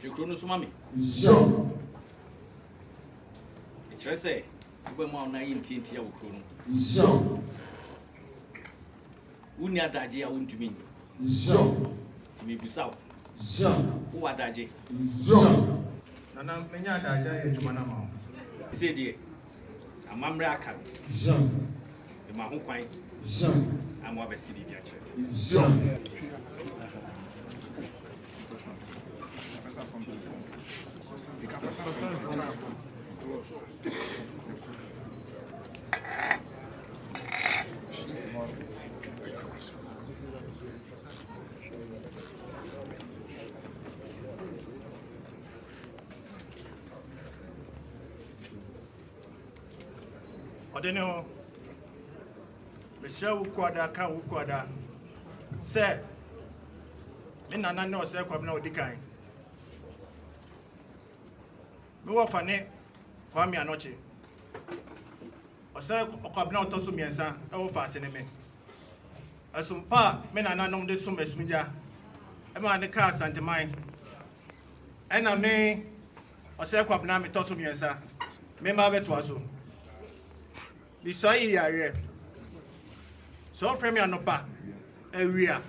Shukru Sumami. I say, when my 19 year old Unia Daji, I want to mean. To me, Bissau. Who are Daji? Nana, Menya Daja, Jumanama. Say, dear, a mamra can. The Mahu Quine. I'm more of a city. Odeno Michelle Kwada ka Kwada say me nana no say kwabna odikan me wo fane kwami anoche o say kwabna otoso miensa e wo fa ase ne me asumpa me nana nom de sum esumja e ma ne ka santeman e na me o say kwabna me toso miensa me ma beto aso Bisai yare. So from me anopa area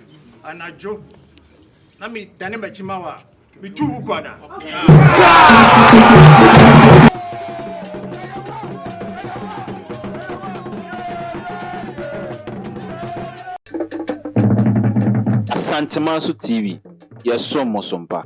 anajo. Na mi dane machimawa. Mi tu kwada. Santemasu TV. Yasomo sompa.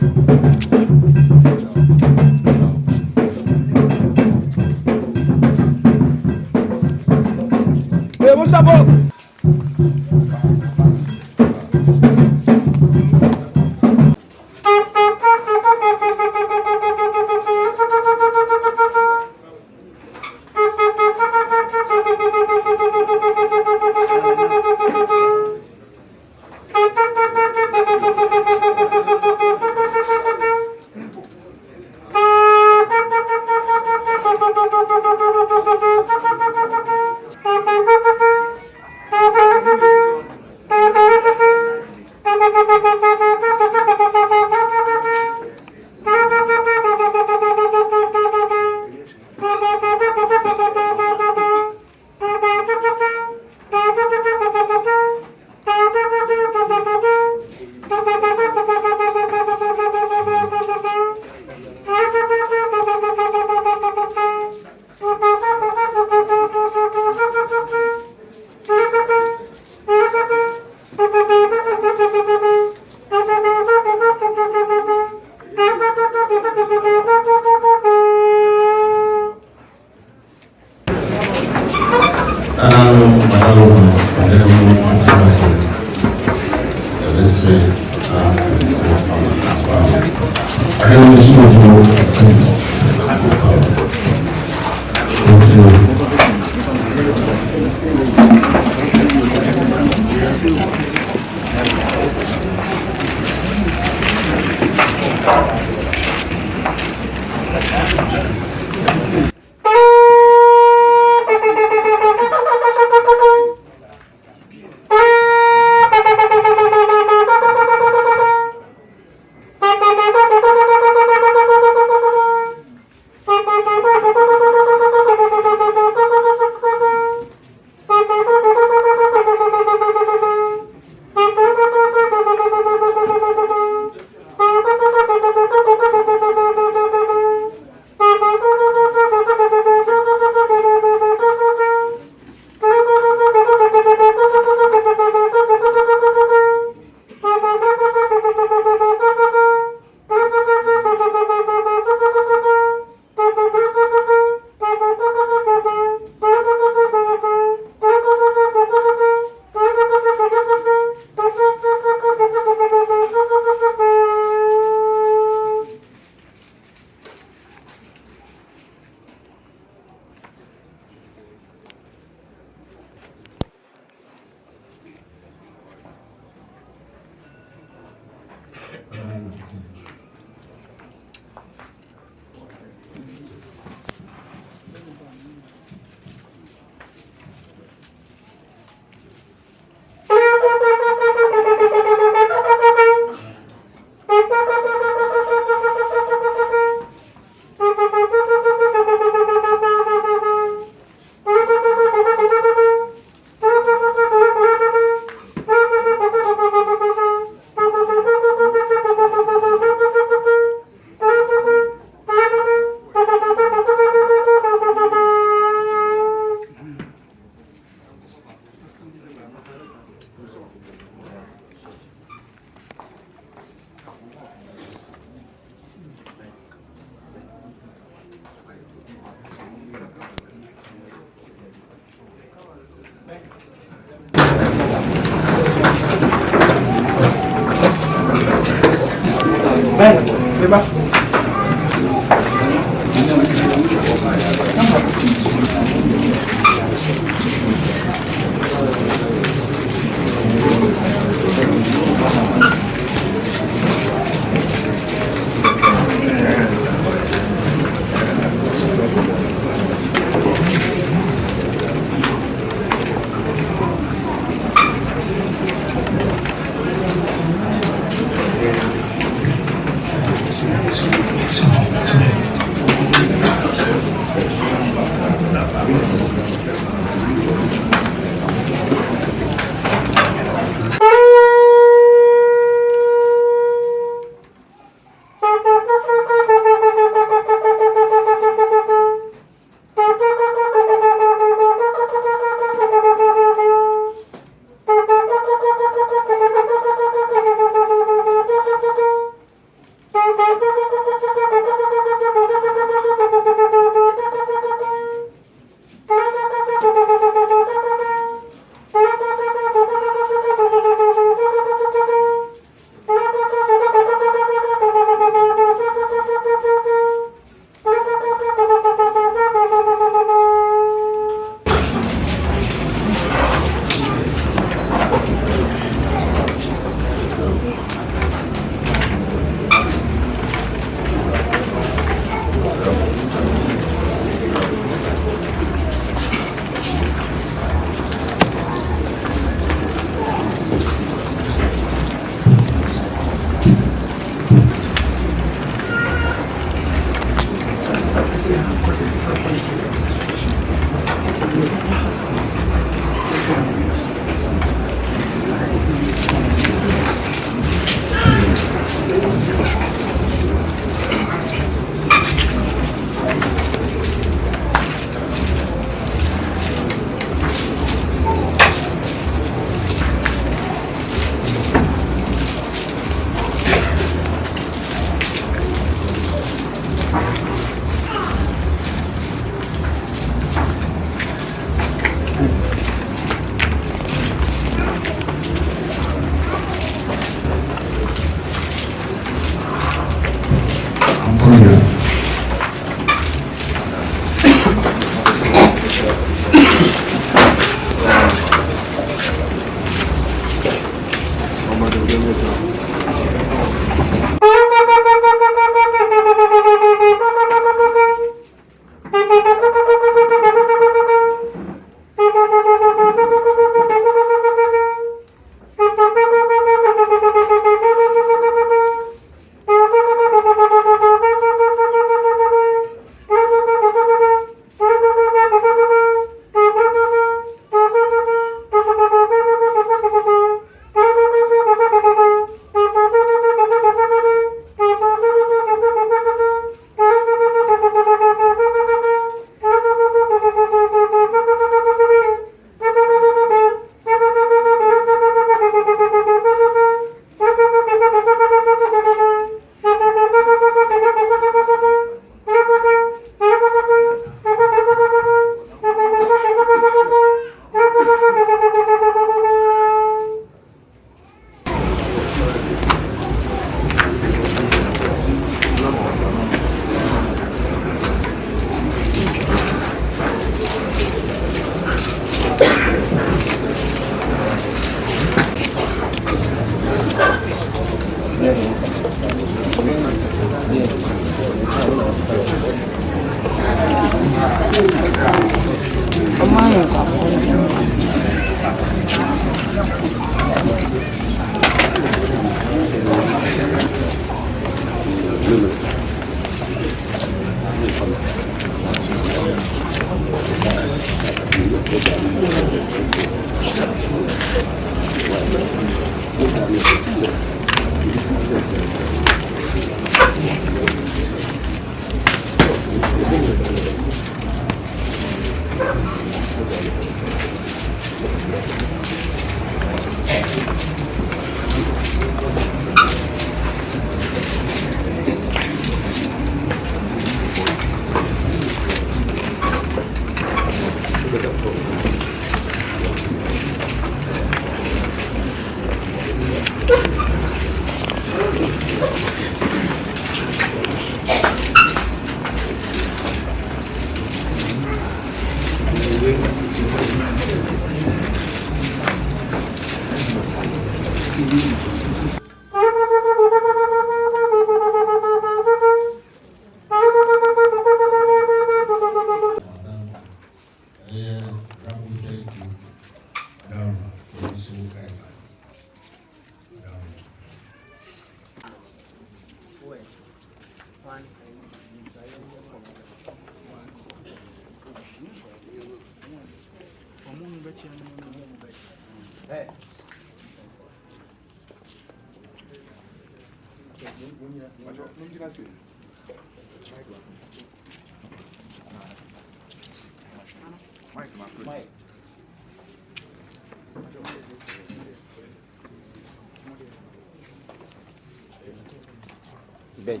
Bed.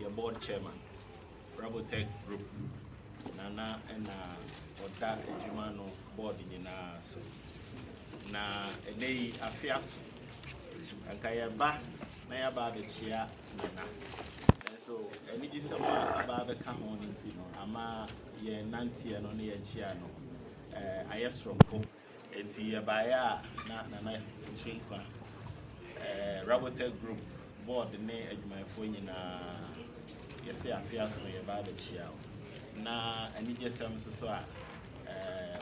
Your board chairman, Robotech Group, Nana and Oda Ejumano board in so na a day affairs. And Kayaba, Nayaba the chair, Nana. And so, any is about the come on into Ama ye Nanti and only a chiano. I asked from Pope, and see a buyer, Nana Chinkwa, Robotech Group. Board the name of my phone in yes, I feel so about the chair. Na and it just some so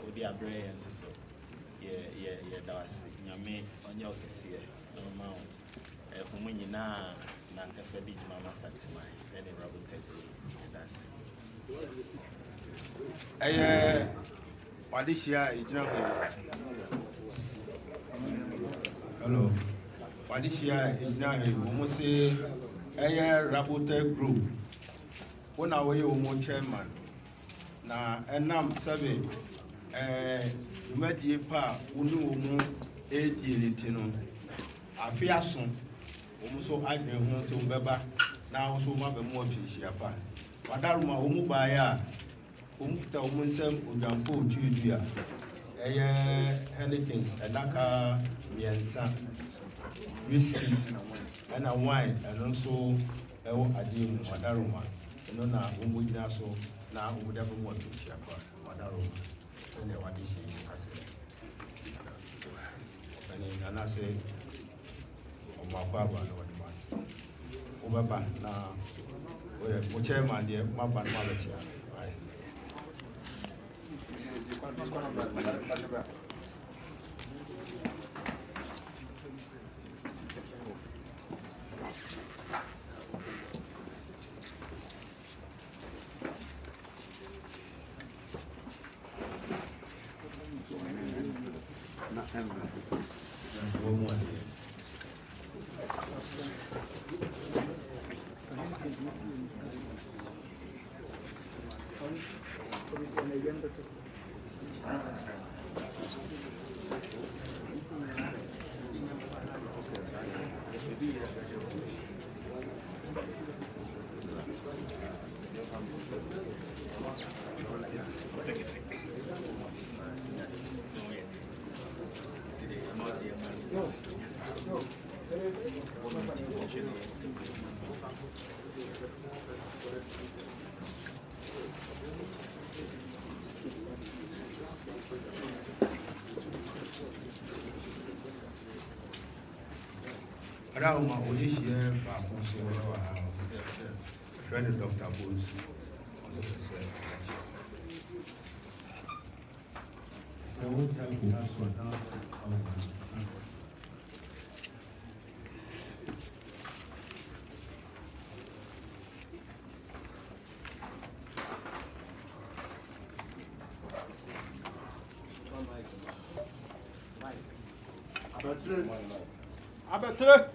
Odia Bray and so that was Yame on your case no mount. For when you na Nantafedi Mama Santima, then a rubber table. That's Patricia is now hello. Patricia is now almost a Rabotech Group. One hour, you chairman. na enam sebe dwumadie pa wonu mu edi elintino afiaso omu so adwen ho se umbeba na so ma be mu afihia pa wadaruma omu baaya omu kita omu nsem odwampo otuodua Helikins edaka miensa whiskey and a wine and also adim wadaruma no na omu gina so na omu dafa mu afihia pa wadaruma ene wadishi ase ani nana se omu akwaba no wadimasi obaba na o chairman de maba na mabechia ai Rauma odishie ba kunso wa friend Dr. Bones also said So what time we have so now Abetre.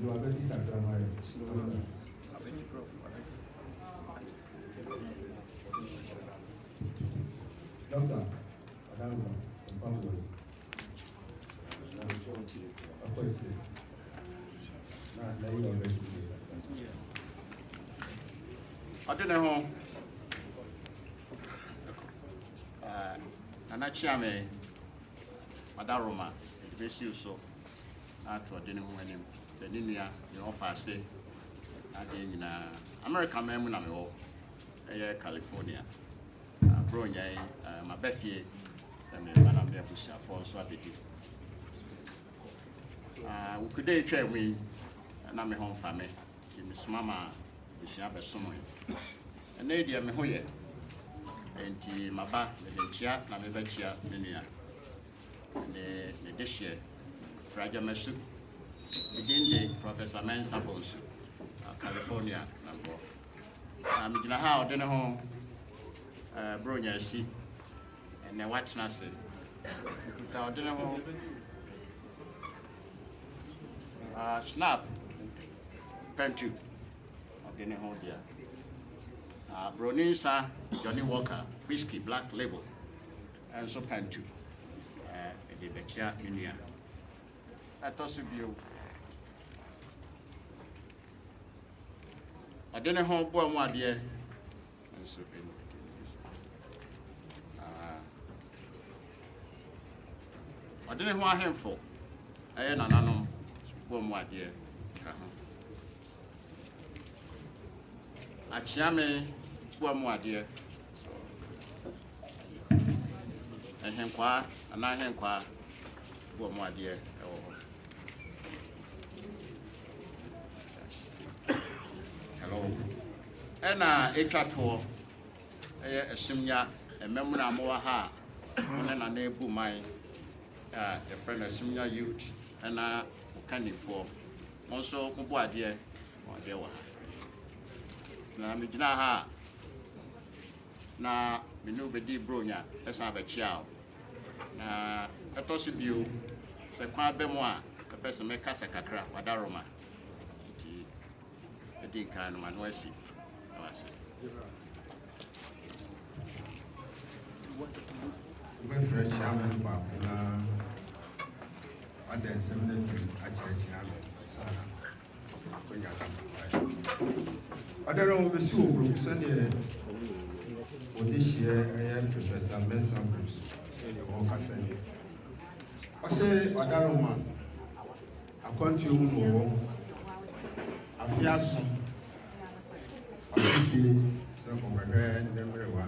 you are ready to drama. Doctor, Madam, Prempong. I don't know. Anachiame Madaroma, the best use so after dinner when him said in here, you offer say again in American Memunamo, California, Bronya, my Bethie, Madame Pusha for Swabity. We could day train me, and I'm a home family, Miss Mama, which I have a summary. And they dear me hoye. Enti maba medenchia na mebechia menua ne dehye fraja mesu begin Professor Mensa Bonsu California nambo amigina ha odene ho bronya si ene watna se kuta odene ho snap pentu odene ho dia Bronisa, Johnny Walker, whiskey, black label, and so Pantu, the Bechia Union. That also be you. I didn't hope one dear, and so I didn't want him for. I ain't an one more dear. Achiame. More dear. And him qua, and I him qua, more dear. Hello. And a tour, Essumegyahene, a memory more ha, and then a neighbor my a friend Essumegyahene youth, and a candy for also more dear, or dear one. Now, Mijina na menu bedi bronya esa ba chiao na etosi bio se kwa be mo a pese me kasa kakra wadaroma ti din kan no ma no asi na wase We're French chairman baako na other seminary actually chairman sana akonya kaka. Other no we see we send this year Professor Mensa Bruce say the work send. I say other Roma akwanti mu afiaso afiti se ko bebe ndemrewa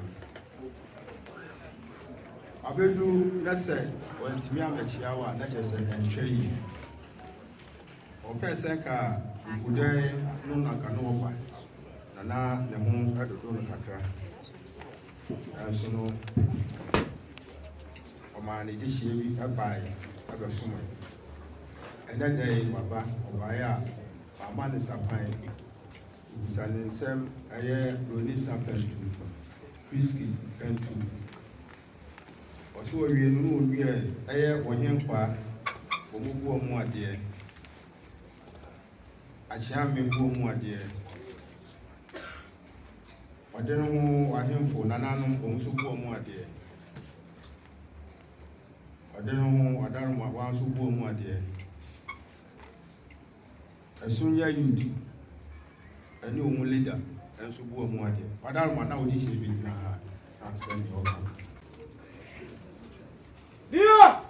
abedu na se wantimi amachiawa na chese entwe yi o pese ka gude no na ka no kwa na ne ho adodo no kakra aso no o ma ne di hie bi abai abesomo ene dai baba obaya amane sapai utane nsem aye roni sapentu whisky kantu oso wie no wie aye ohenkwa omubu omu ade achia mebu omu ade ode no ho ahemfo nananum omuso bu omu ade ode no ho adarum abanso bu omu ade Essumegyahene youth ani omu leader enso bu omu ade adarum na odi shebi na ansem yo kan dia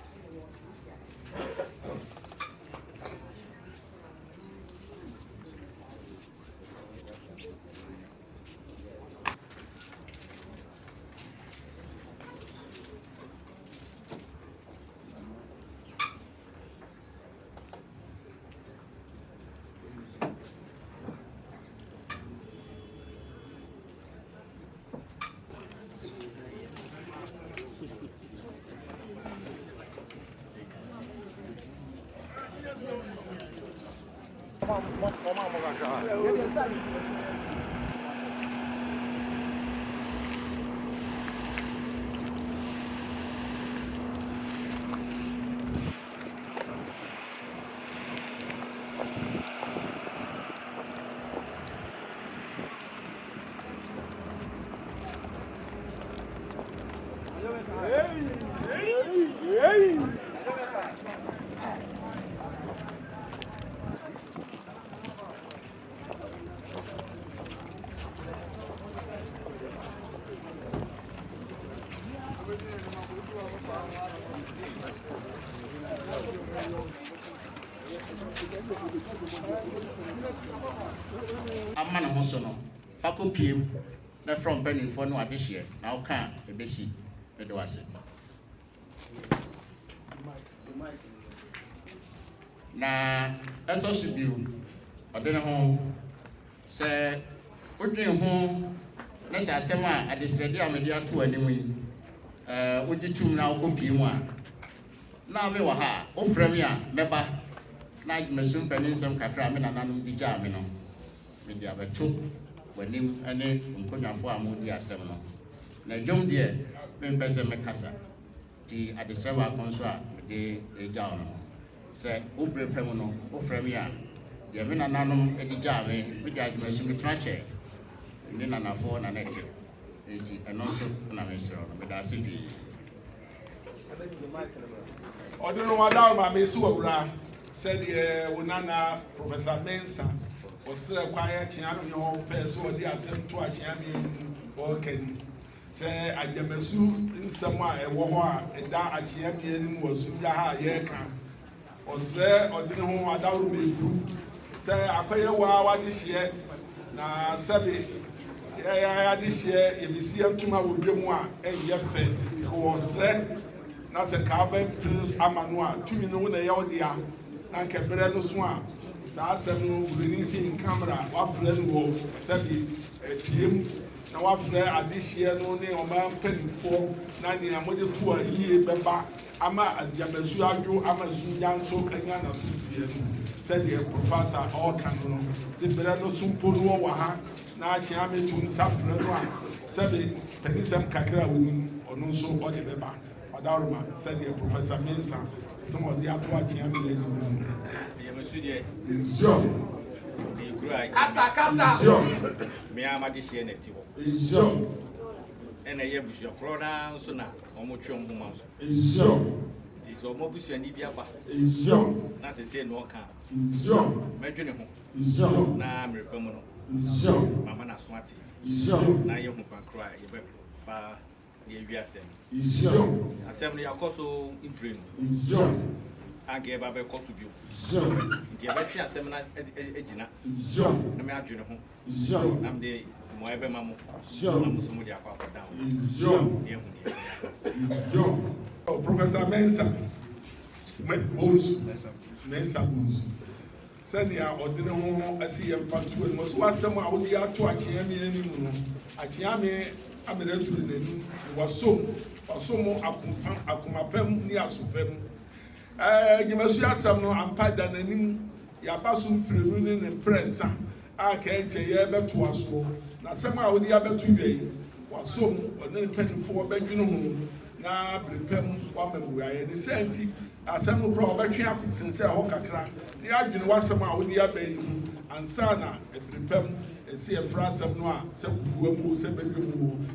amana ho so no fakopiem na from penny for no adehye na wo kan ebesi me do ase na entosu biu ode ne ho se odwen ho na se asem a adesrede amede ato anim yi ogitum na okopiem a na me wa ha ofrem ya meba na mesum peninsem kakra me nananum di ja me no me dia beto wanim ane nkonyafo amodi asem no na dwom de me mpese me kasa ti adesrewa konso a me de eja no se obre pem no ofrem ya de me nananum edi ja me dia mesum trache ni nanafo na nete eti eno so na me sro no me da se bi Odunu wada ma me su awura said wonana Professor Mensa osre kwaya chiami ho peso odi asem to achiami o kani se ajamasu nsem a ewo ho a eda achiami enu osuya ha ye ka osre odunu ho wada wo mebu se akoye wa wadi hie na sabe ya di hie ebisi antuma wo dwemu a enye fe ko osre na se ka ba prince amanu a tumi no na ya odia na kebere no so a saa asem no release in camera wa friend wo sabi pm na wa friend adihie no ne o ma panifo na ne amode to a yie beba ama adiabasu adwo ama su yanso kanya na su tie no said professor all kan no the bere no so mpo no wa ha na achi ametu sa friend no a sabi penisem kakra woni ono so o de beba Adaruma said the Professor Mensa, some of the Atuachi Amilene. ye mesudie So, Kasa. Me am at the share net. Is your. And I have your pronoun so now, almost your months. Is your. It is almost your Nibiaba. Is your. That's a say no account. Is your. Imagine Is your. Now I'm repemono. Is your. Mamma Naswati. Is your. Now you can cry. You better far the USM. Is your. Assembly are also in dream. Is your. I gave up a cost of you. Is your. The Abachi assembly as a Gina. Is your. I'm not doing home. Is your. I'm the Moeber Mamma. Sure. I'm somebody down. Is your. Is your. Oh, Professor Mensa. Mensa Bones. Senia or dinner home, I see him fat to and most was some I would get to Achiami anymore. Achiami, I'm a little was so, or so more Akumapem near Supem. You must have some no ampad than any Yapasum Premunin and Prince. I can't tell you ever to us. Now, somehow with the other 2 days, was some or then penny for Benjamin. Now, Prempong woman, we are in the same. As some of our battery happens and say, Hokakra, the argument was somehow with the abbey and Sana, and Prempong, and see a phrase of Noah, some who said,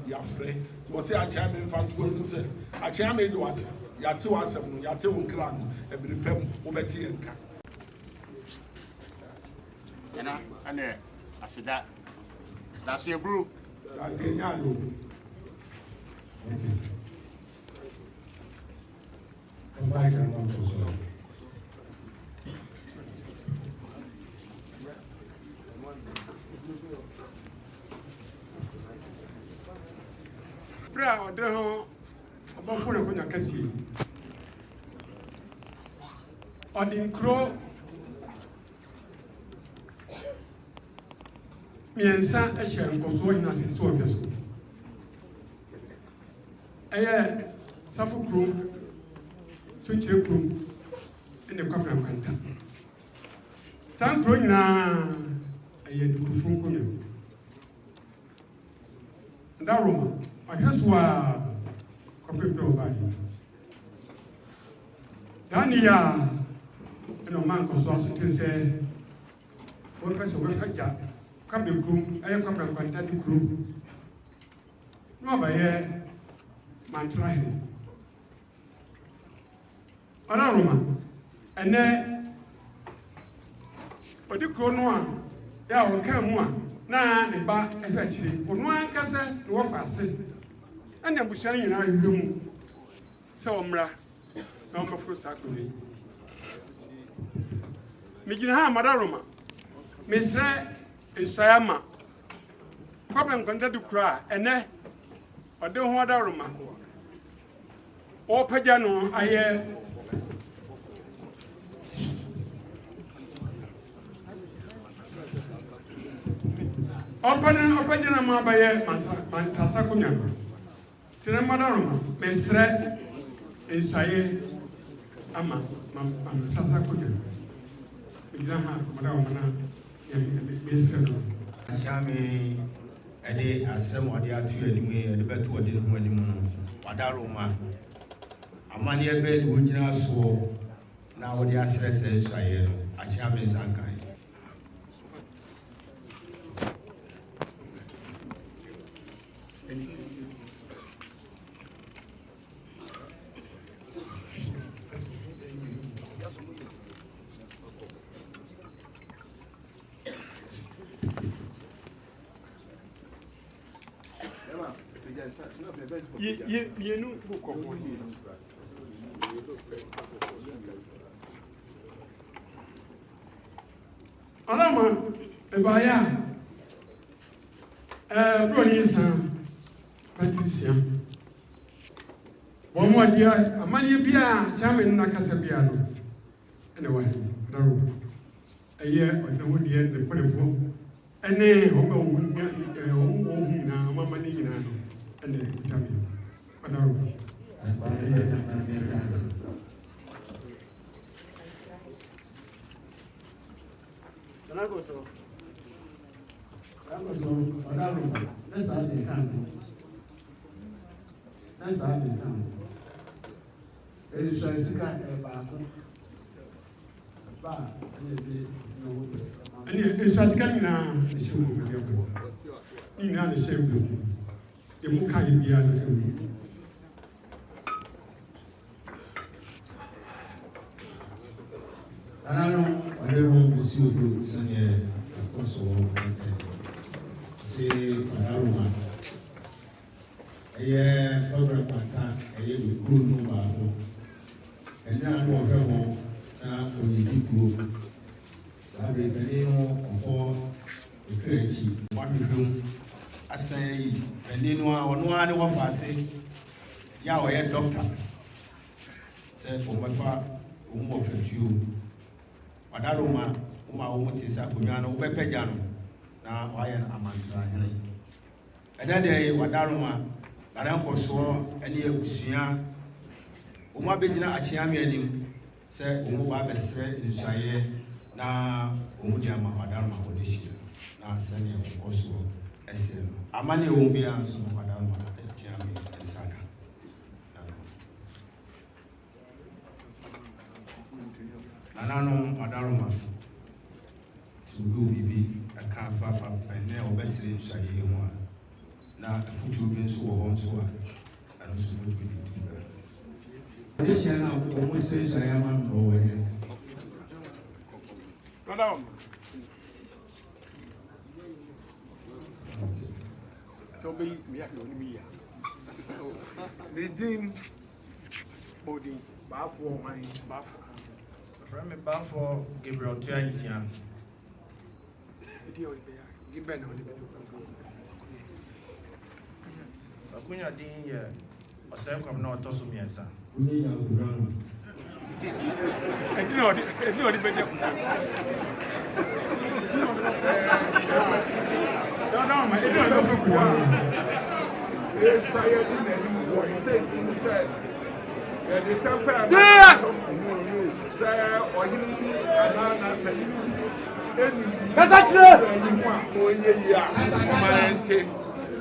your friend. It was a chairman for to say, a chairman was Yatu Asam, Yatu Kran, and Prempong, Obeti and Ka. And I said that. That's your brew. That's a yellow. Prayer or the about for a cassie. On the crow. Miensa ɛhyɛ nkɔsoɔ nyina sisi ɔbɛ so ɛyɛ safo kurom sokyerɛ kurom ɛna Kwabenakrom saa nkuro nyinaa ɛyɛ dukufu nkonya ndaroma ɔhwɛ so a kɔpepere ɔbaeɛ dani a ɛna ɔma nkɔsoɔ so te sɛ wɔpɛ sɛ wɔbɛgya Kwabenakrom, I am Kwabenakrom, no, by here, Amantrahene. Anaroma, and then, but the Cronoa, there will come one, now the bar, effectively, but one cassa, no fast, and then we shall in our room. So, Mra, no more for sacrament. Mijina, Madaroma, Miss Sayama, Kwabenakrom to cry, and then I don't want a room. Or Pajano, I hear open a mobile, Mantasakunya. Tiramadarum, Mestre, in Saye, Ama, Mantasakunya. We don't have Madame. Ashami ade asem ode atu animu ade beto ode no animu no wadaroma amane ebe wo gyina so na ode asrese nsuaye no achami nsankan You know, book of Alama, Ebaya, Ronisa, Patricia. One more dear, a money beer, charming Nakasabiano. Anyway, no. A year or no dear, the political. And then, home, Mamma Nina. And then, tell me, but no. Can I go so? Let's have the hand. Let's have the hand. It is a secret about. But, no. And it's as getting a shoe with your boy. In the same room. The Mukai be able to. I don't know, see you, Sanya, also, say, Aroma. A program attack, a good number, and now I know her now for the group. Sabe, Benino, or the clergy, one room. I say, Benino, or no one of us say, Yahweh, doctor. Say, for my father, whom of you. Wadaroma, Umawutisa, Punyano, Pepejano, now I am Amantrahene. Another day, Wadaroma, Aramco saw any Usia, Umabijina Achiamianim, said Umaba said in Shaye, now Umudiama, Wadarma, Odishia, now Sanya also, SM. Amani Umbia, some Wadarma, Tiami, and Saga. Anano Madaruma Sulu Bibi, a Kafa, and now Bessie Shayi one. Now a future being so home so and also what we need to do. This year now, almost says I am over here. Go down. So be me at me. The dean body, bath for my bath. From a bar for Gabriel Tianisian. Give Ben on Akunya din ye Osenkom na otoso miensa. We need a ground. I do not depend on no, my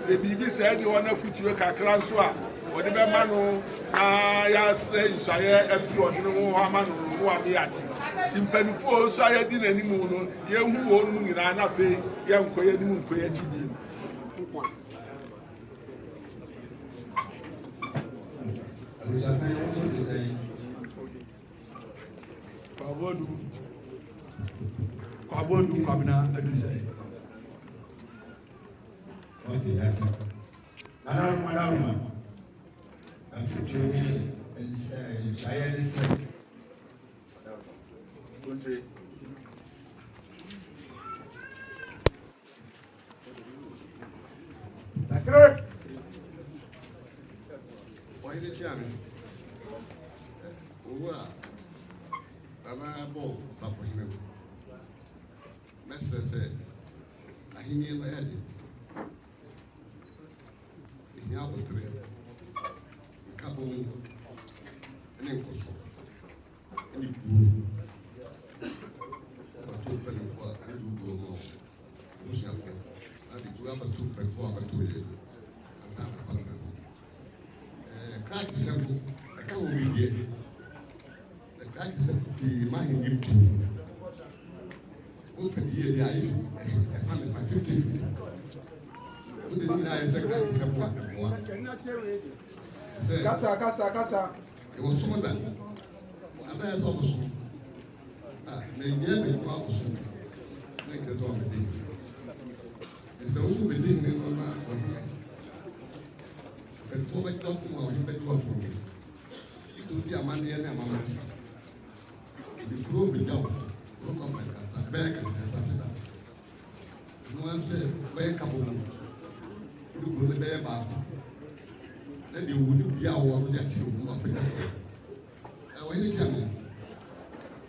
the baby said you want to put your cacransua or the man I say, Saya, if you want to know how man who are me at Timpani for Saya didn't any moon, young who won't in an apay, young Koyadum Koyachi. Kwabenakrom Kwabena Adusai. Okay, that's it. Madam, a future is Shire is country. Why did you I'm a ball, support Master said, I hear my head. In the other three, couple and ankles. And you but 2 penny for a little go more. Do something. I did 2 penny for 2 years. And I'm a crack is simple. I can't read it. The crack is the mind you open here, I found my 50. What is nice? Casa. It was someone that I saw was may get it out soon. Make it on the day. It's the only thing in the man for me. But for my customer, you bet for me. It will be a man and a man. You prove it down. Look up like that. Back and no one said, wake up. You will be there, Bob. Then you wouldn't be our reaction. When you come in,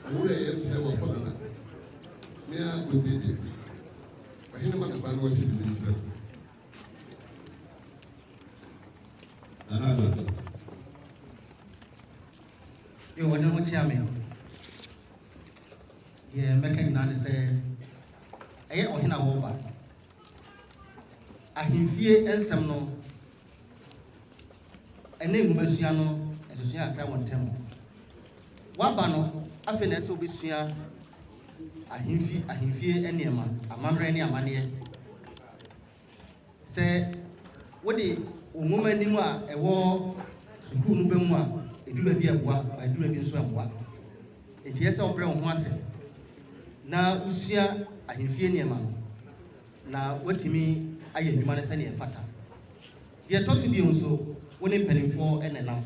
I would have a partner. May I will be there. But him and the band was in the Another. You want to watch me? Yeah, making none say, I ain't on over. I can fear and some no. And then Messiano, as you see, I cry one time. One banner, I finished will be seen. ahemfie nneɛma amammerɛ ne amanneɛ sɛ wode nwoma anim a ɛwɔ sukuu no bɛmu a ɛdura bi aboa ɛdura bi nso ammoa enti yɛ sɛ wobrɛ wo ho ase na wosua ahemfie nneɛma no na watumi ayɛ nnwuma no sɛneɛ ɛfata deɛ ɛtɔ so bio nso wo ne mpanimfoɔ ɛnenam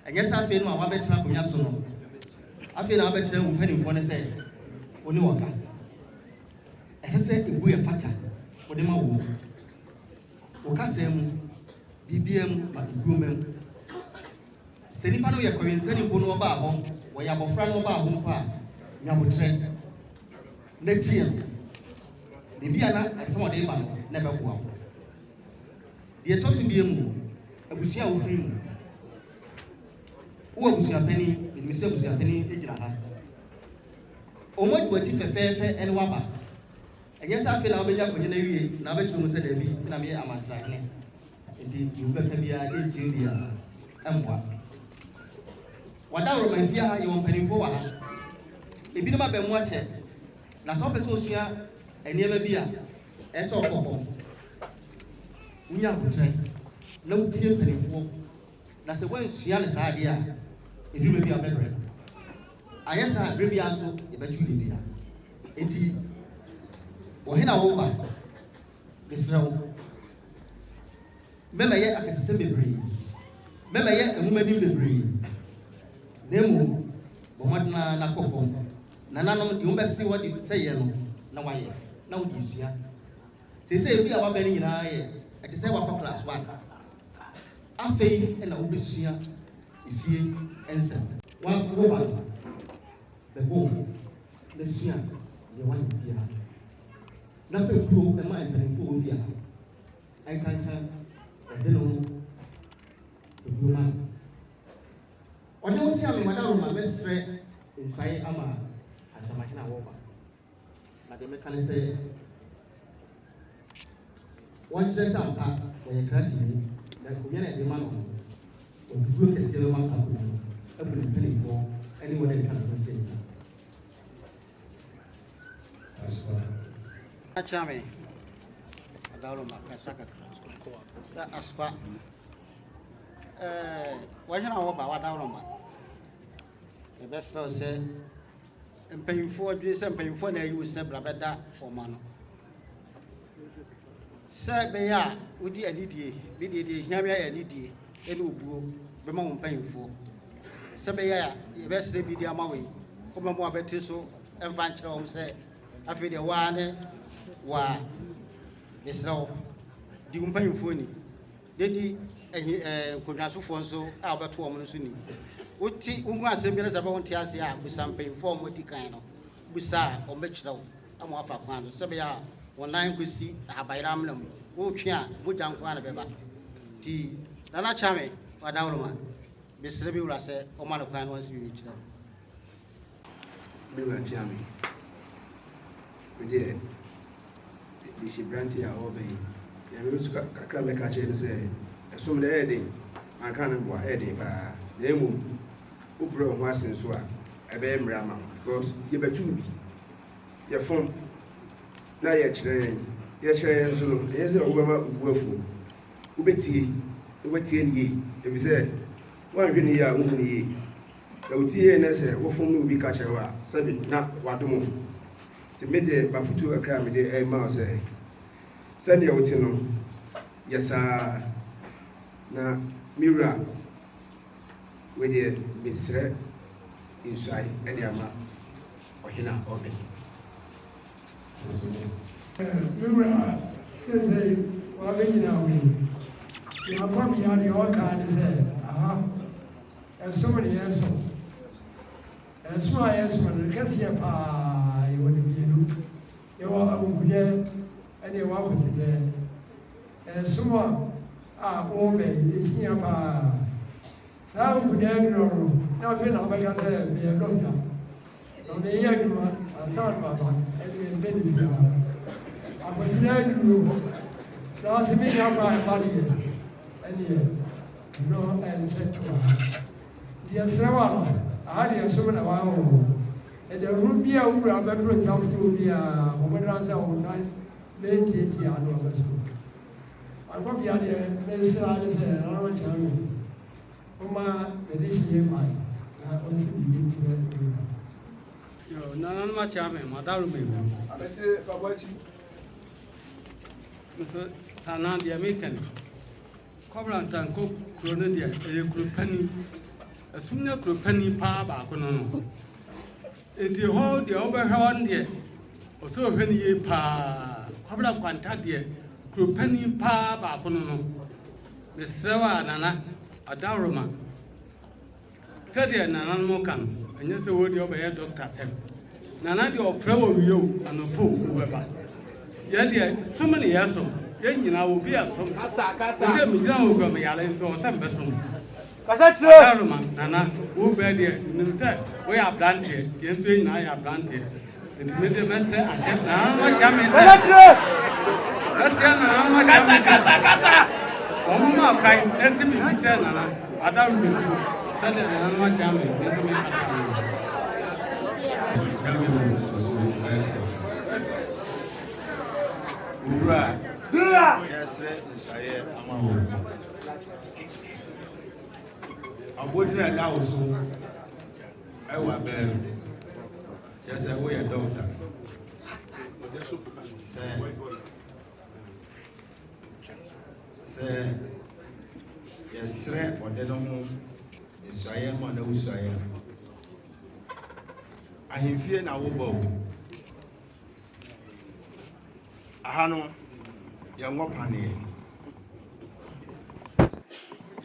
ɛnyɛ sɛ afei no a wabɛtena akonnwa so no afei na wabɛkyerɛ wo mpanimfoɔ no sɛ wo ne wɔka ɛsɛ sɛ ɛbu yɛ fata wode ma wo wo kasaa mu biribiara mu ma ɛguo ma mu sɛ nnipa no yɛ kɔwensɛne mpo no wɔbaa hɔ wɔyɛ abɔfra no wɔbaa hɔ mpo a nyabotrɛ na tie no biribi a na ɛsɛ wɔde ba no na ɛbɛboa wo deɛ ɛtɔ so bie mu abusua a wofiri mu wo abusuapani menim sɛ abusuapani gyina ha ɔmo adi w'akyi fɛfɛɛfɛ ɛne waba ɛnyɛ sɛ afei na wobɛnya akɔnyɛ no awie na wobɛkyerɛ mu sɛ daabi na meyɛ amantrahene nti deɛ wobɛka biara ɛntie biara ɛmmoa wada worɔmanfie ha yɛwɔ mpanimfoɔ wɔ ha ebinom aba mu akyɛ na sɛ wopɛ sɛ osua nneɛma bi a ɛyɛ sɛ ɔkɔ fam wonya abotrɛ na wotie mpanimfoɔ na sɛ woansua ne saa adeɛ a ɛduruma bi a wobɛbrɛ ayɛ saa berɛ bia nso yɛbɛkyew de bia enti wɔhe na woba mesrɛ wo mɛmɛyɛ akɛsesɛm bebree mɛmɛyɛ ahomanim bebree na mmom bɔ mmɔdena na kɔ fam nananom deɛ wombɛse wɔde sɛ yɛ no na wayɛ na wode sua seesei ebi a wabɛ no nyinaa yɛ ɛte sɛ wakɔ class 1 afei ɛna wobɛsua efie nsɛm woba no bɛbɔ na sua deɛ wayɛ biara na fɛ kuo ɛma mpanimfoɔ wɔ fie a ɛnkanka ɛde no ho ɛbuo ma ɔne wo tia me mada roma mɛsrɛ nsae ama Asamahene a wɔba na deɛ meka ne sɛ wɔnkyerɛ sɛ ampa wɔyɛ kratini na nkonnwa na ɛde ma no ɔbubuo kɛseɛ bɛma saa akonnwa no abu ne mpanimfoɔ ɛne wɔn a ɛka ne ho nkyɛn nyinaa Achame Adaloma Kasaka Sa Aspa Wajana Woba Wadaloma the best of say and paying for this and paying for you say Blabeda for Mano. Sir Beya, would you need ye, bid ye, Yamia and Nidi, and Ubu, Bemon paying for. Sir Beya, the best they be the Amawi, Omamoa Betiso, and Vancho say, I feel the one. Wa mesrɛ di mpanyimfoɔ ni dedi nkonnwasofo nso a wɔbɛto wɔn no so ni woti wohu asɛm bi na sɛ bɛwɔ nte ase a busa mpanyimfoɔ a wɔdi kan no busa a wɔbɛkyerɛ wo ama wafa kwan so sɛ bɛyɛ a wɔn nan kɔsi ahabayra amena mu wɔretwe a mogya nko a na bɛba nti nana kyame wadanworoma mesrɛ bi wura sɛ ɔma no kwan no wɔnsi bi kyerɛ wo wura kyame wodeɛ she brandy a obey. Ya me to kakra me catch and say, assume the heading. I can't go heading by the moon. Upro was in Swa, a beam rama, because you bet to be your phone. Now you're train, so yes, a woman woeful. Ubeti, ubeti ye, if you say, 1 year, woman ye. The Uti and I say, what phone will be catcher, 7, not what to move. To meet the Bafutu a crime with the mouse. Send your tino. Yes, sir. Na Mira with the Miss inside Ediama or Hina Obi. Mira says, well, you know, you are probably on your card and said, there's so many years. And so I asked when the Cassia pie would be you are there and you walk with there. And someone is here by how would I know? Now, if you know, I got there, be a doctor. On the year, I thought about it, and you invented it. I was there to do. Last me up my money, and yet, no, and said to her, dear Sarah, I had you so many hours. ɛdɛ rubia wura bɛduro ntamfo bia wɔmɛdransa wɔna lɛntiɛti ano ɔbɛso akɔ bia deɛ mɛsra ne sɛ nana kyerɛ me ɔma mɛde hyie kwan na ɔnso bibi ntirɛ nana ma kyerɛ me madaro me abɛsɛ babachi nso sana deɛ mekɛne kɔbra ntanko kuro no deɛ ɛyɛ kuro pani asum ne kuro pani paa baako no no enti hɔ deɛ wobɛhwɛ hɔ no deɛ ɔsɛ ɔhwɛ no yie paa kɔbra nkwanta deɛ kuro pani paa baako no no mesrɛ wɔ a nana adaworoma sɛdeɛ nana no ka no ɛnyɛ sɛ wɔ deɛ wobɛyɛ dɔkta sɛm nana deɛ ɔfrɛ wɔ wie o anɔpo wobɛba yɛdeɛ som ne yɛ so yɛn nyinaa wɔ bi asom sɛ megyina wɔ kura meyare nso ɔsɛ mbɛsom adaroma nana wo bɛɛ deɛ nim sɛ woyɛ abranteɛ yɛn nso yɛn nyinaa yɛ abranteɛ nti me de mɛsɛ ahyɛ nana no agya me sɛ ɛsɛ nana no agya me sɛ ɔmo ma kan ɛsɛ me bi sɛ nana adaroma nso sɛdeɛ nana no agya me nso me kasa me Ura. Yɛsrɛ nhyɛeɛ ama wo. Abɔdina da wo so ɛwɔ abɛɛ kyerɛ sɛ woyɛ dɔkta. Sɛ yɛsrɛ ɔde no ho nhyɛeɛ ma na wosuaeɛ. Ahemfie na wobɔ wo. Aha no yɛnwɔ paneɛ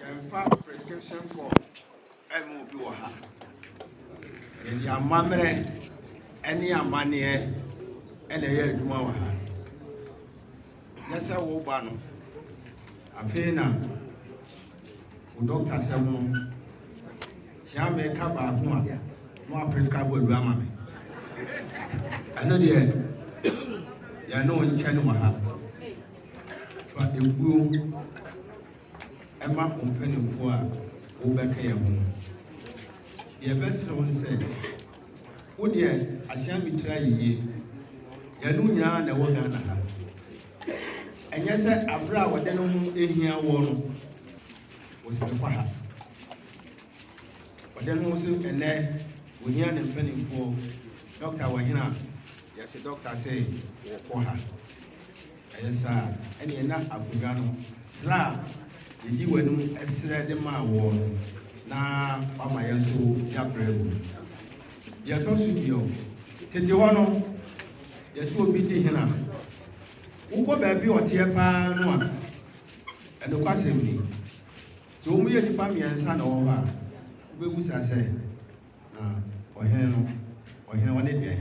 yɛmfa prescription for ɛma obi wɔ ha yɛde amammerɛ ɛne amanneɛ ɛna ɛyɛ adwuma wɔ ha nyɛ sɛ woba no afei na wo dɔkta sɛm no hyia meka baako a na waprescribe adu ama me ɛno deɛ yɛne wo nkyɛ ne wɔ ha fa ebuo ɛma mpanimfoɔ a wobɛka yɛn ho yɛbɛsrɛ wo sɛ wo deɛ ahyɛn mitira yie yɛne wo nyinaa na ɛwɔ Ghana ha ɛnyɛ sɛ aberɛ a wɔde no ho ehia wɔ no wɔsɛkɔ ha wɔde no ho so ɛnɛ wɔhia ne mpanimfoɔ dɔkta wɔhena yɛsɛ dɔkta sɛ wɔkɔ ha ɛyɛ saa ɛne ɛna akonnwa no sra yɛdi w'anim ɛsrɛ de maa wɔ no na wama yɛn so yɛabrɛ mu yɛtɔ so bio tete hɔ no yɛsɛ obi di hena wokɔ baabi ɔteɛ paa no a ɛnokɔ asɛm ni sɛ wɔn yɛ nipa mmiɛnsa na wɔwɔ hɔ a wobɛbu sa sɛ na ɔhene wɔne deɛ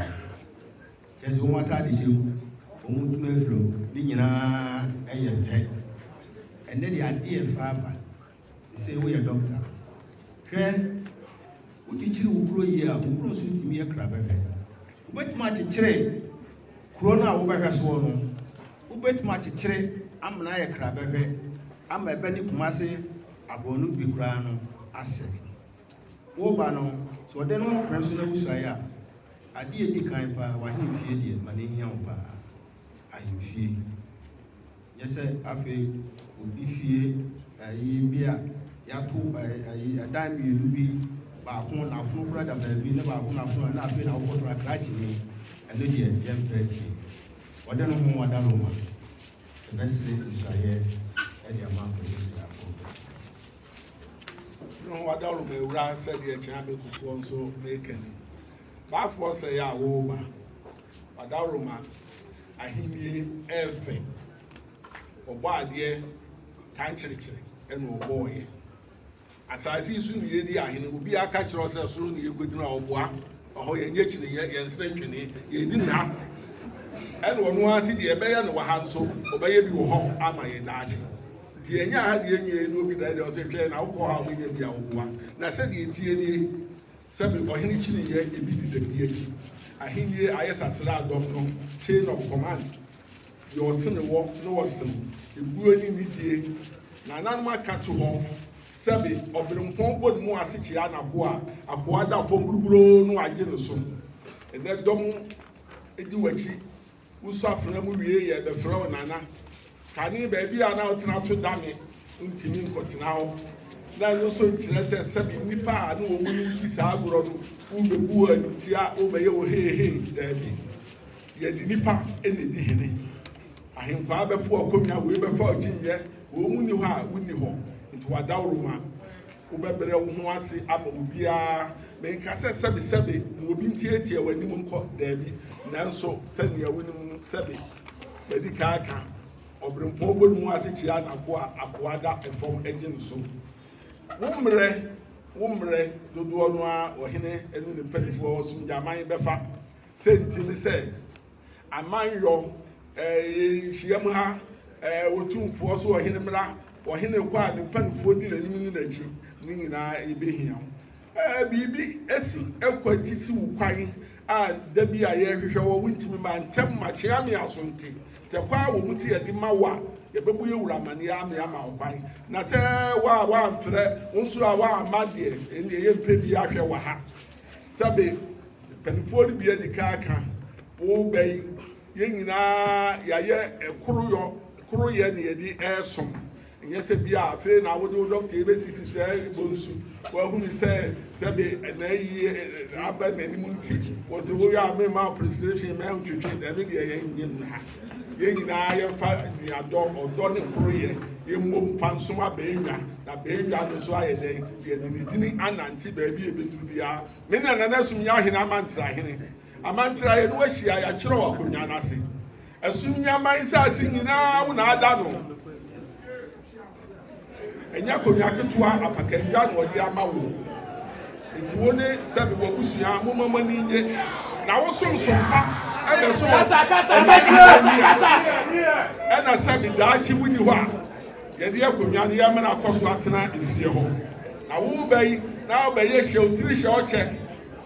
kyerɛ sɛ wɔn ataade hyɛ mu wɔn tuma afiro ne nyinaa ɛyɛ pɛ ɛnɛ deɛ adeɛ fa aba sɛ woyɛ dɔkta hwɛ wokyikyiri wo kuro yie a wo kuro nso ntumi yɛ kra bɛbɛ wobɛtumi akyekyere kuro no a wobɛhwɛ soɔ no wobɛtumi akyekyere amena ayɛ kra bɛhwɛ ama ɛbɛ ne Kumase abɔno bi koraa no asɛ woba no sɛ ɔde no pɛ so na wusuaeɛ a adeɛ di kan paa wahemfie deɛ ma ne hia wo paa ahemfie nyɛ sɛ afei obi fie ayi bi a yɛato ayi ɛdan mmienu bi baako na afono kora da baabi ne baako na afono na afei na wokɔtɔ akrakye ne ɛno deɛ yɛmfɛ tie ɔde no ho wada roma ɛbɛsere nsuaeɛ ɛde ama akɔyɛ afo no wada roma ewura sɛdeɛ kyɛn abɛkufoɔ nso mekani baafoɔ sɛ yɛ a wɔreba wada roma ahenie ɛɛfɛ ɔbɔ adeɛ kankyerɛkyerɛ ɛna ɔbɔɔyɛ asase yi so ne yɛdi ahene obi aka kyerɛ sɛ soro ne yɛkɔdinu a ɔboa ɔhɔ yɛnyɛ kyerɛ yɛnsrɛ ntwene yɛdi ne ha ɛna ɔno ase deɛ ɛbɛyɛ no wɔ ha nso ɔbɛyɛ bi wɔ hɔ ama yɛ daakye nti ɛnyɛ ha deɛ nwie ne obi da deɛ ɔsɛ twɛn na wokɔ ha wobɛnya bi a ɔboa na sɛdeɛ tie nie sɛbi ɔhene kyiri yɛ ebi dida bi akyi ahenie ayɛ sasra adɔm no chain of command deɛ ɔse ne wɔ ne wɔsem ebuo ne nidie na nanom aka to hɔ sɛbi ɔbɛnpɔn bɔ ne mu ase kyea n'aboa akoa da fam buruburo no agye ne so and that dom Ediwachi, who suffer no way at the throne, Nana. Can you baby are now to not to damn Untimin got now. Now you so interested, Sabin Nipa, no woman is agro, Ube Boo and Tia, Ube Hey, Debbie. Yet the Nipa any day. I am far before coming away before Ginger, who knew her, winning home into a dowruma. Ubebere Wasi Amobia, make us a Sabi, moving theatre when you caught Debbie, Nanso, send your winning Sabi, Medicaka, or Prempong was a Chiana Aquada from engine so. Wumre, Doduanoa, or Hine, and the penny for Essumegyahene Befa, sent to me say, I mind your Shiamha, Otum for so Hinemra, or Hinekwan and Pen for dinner in the Nina Ebehiam. Bibi, Essi, Equatisi, Quine, and Debbie, I hear winter man, Tem Machiami Asunti, the Qua will see a Dimawa, the Babu Ramaniami Amawai. Nasa, one threat, also a one maddy, and the Pebiaka Waha. Sabe, Penford be the Kaka, Obey. Yengina yaye kuruye ni edi esom nyese bia afi na wodo doctor ebesisi se bonsu wa hunu se be na yi aba manimu nti wo se wo ya me ma prescription me ntwetwe da me de yen ha yengina ye fa ni odo ne kuruye yemmo fansom abenwa na benwa no so aye den ye dini ananti ba bi ebeduru bia me na Essumegyahene Amantrahene Amantrahene no ahia ya kyerɛ wa konya nase Essumegyahene sase nyina wo na ada no enya konya ketua apakandwa no odi ama wo enti wo ne sɛbe wo busua momama ni nye na wo somsompa ebe so kasa ena sɛbe daachi wuni hɔ a yɛde akonya no yɛ mena akɔso atena efie hɔ na wo bai na wo bai yɛ hwɛ otiri hwɛ ɔkyɛ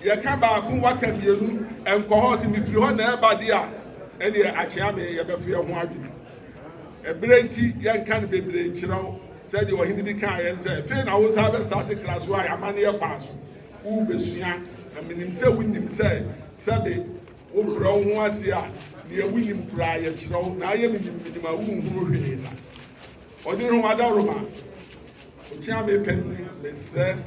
yɛka baako waka mienu nkɔhɔ si mifiri hɔ na ɛba de a ɛne akyea me yɛbɛfo yɛ ho adwene ɛberɛ nti yɛnka no bebree nkyerɛw sɛdeɛ ɔhene bi kaa yɛn sɛ fei na wo saa bɛstarte kra so a yɛama no yɛkɔa so wobɛsua na menim sɛ wonim sɛ sɛbe wobrɛ wo ho ase a deɛ wonim koraa yɛkyerɛw na ayɛ menim a wonhunu hwee la ɔde ne ho adaroma ɔkyea mepɛ ni mesrɛ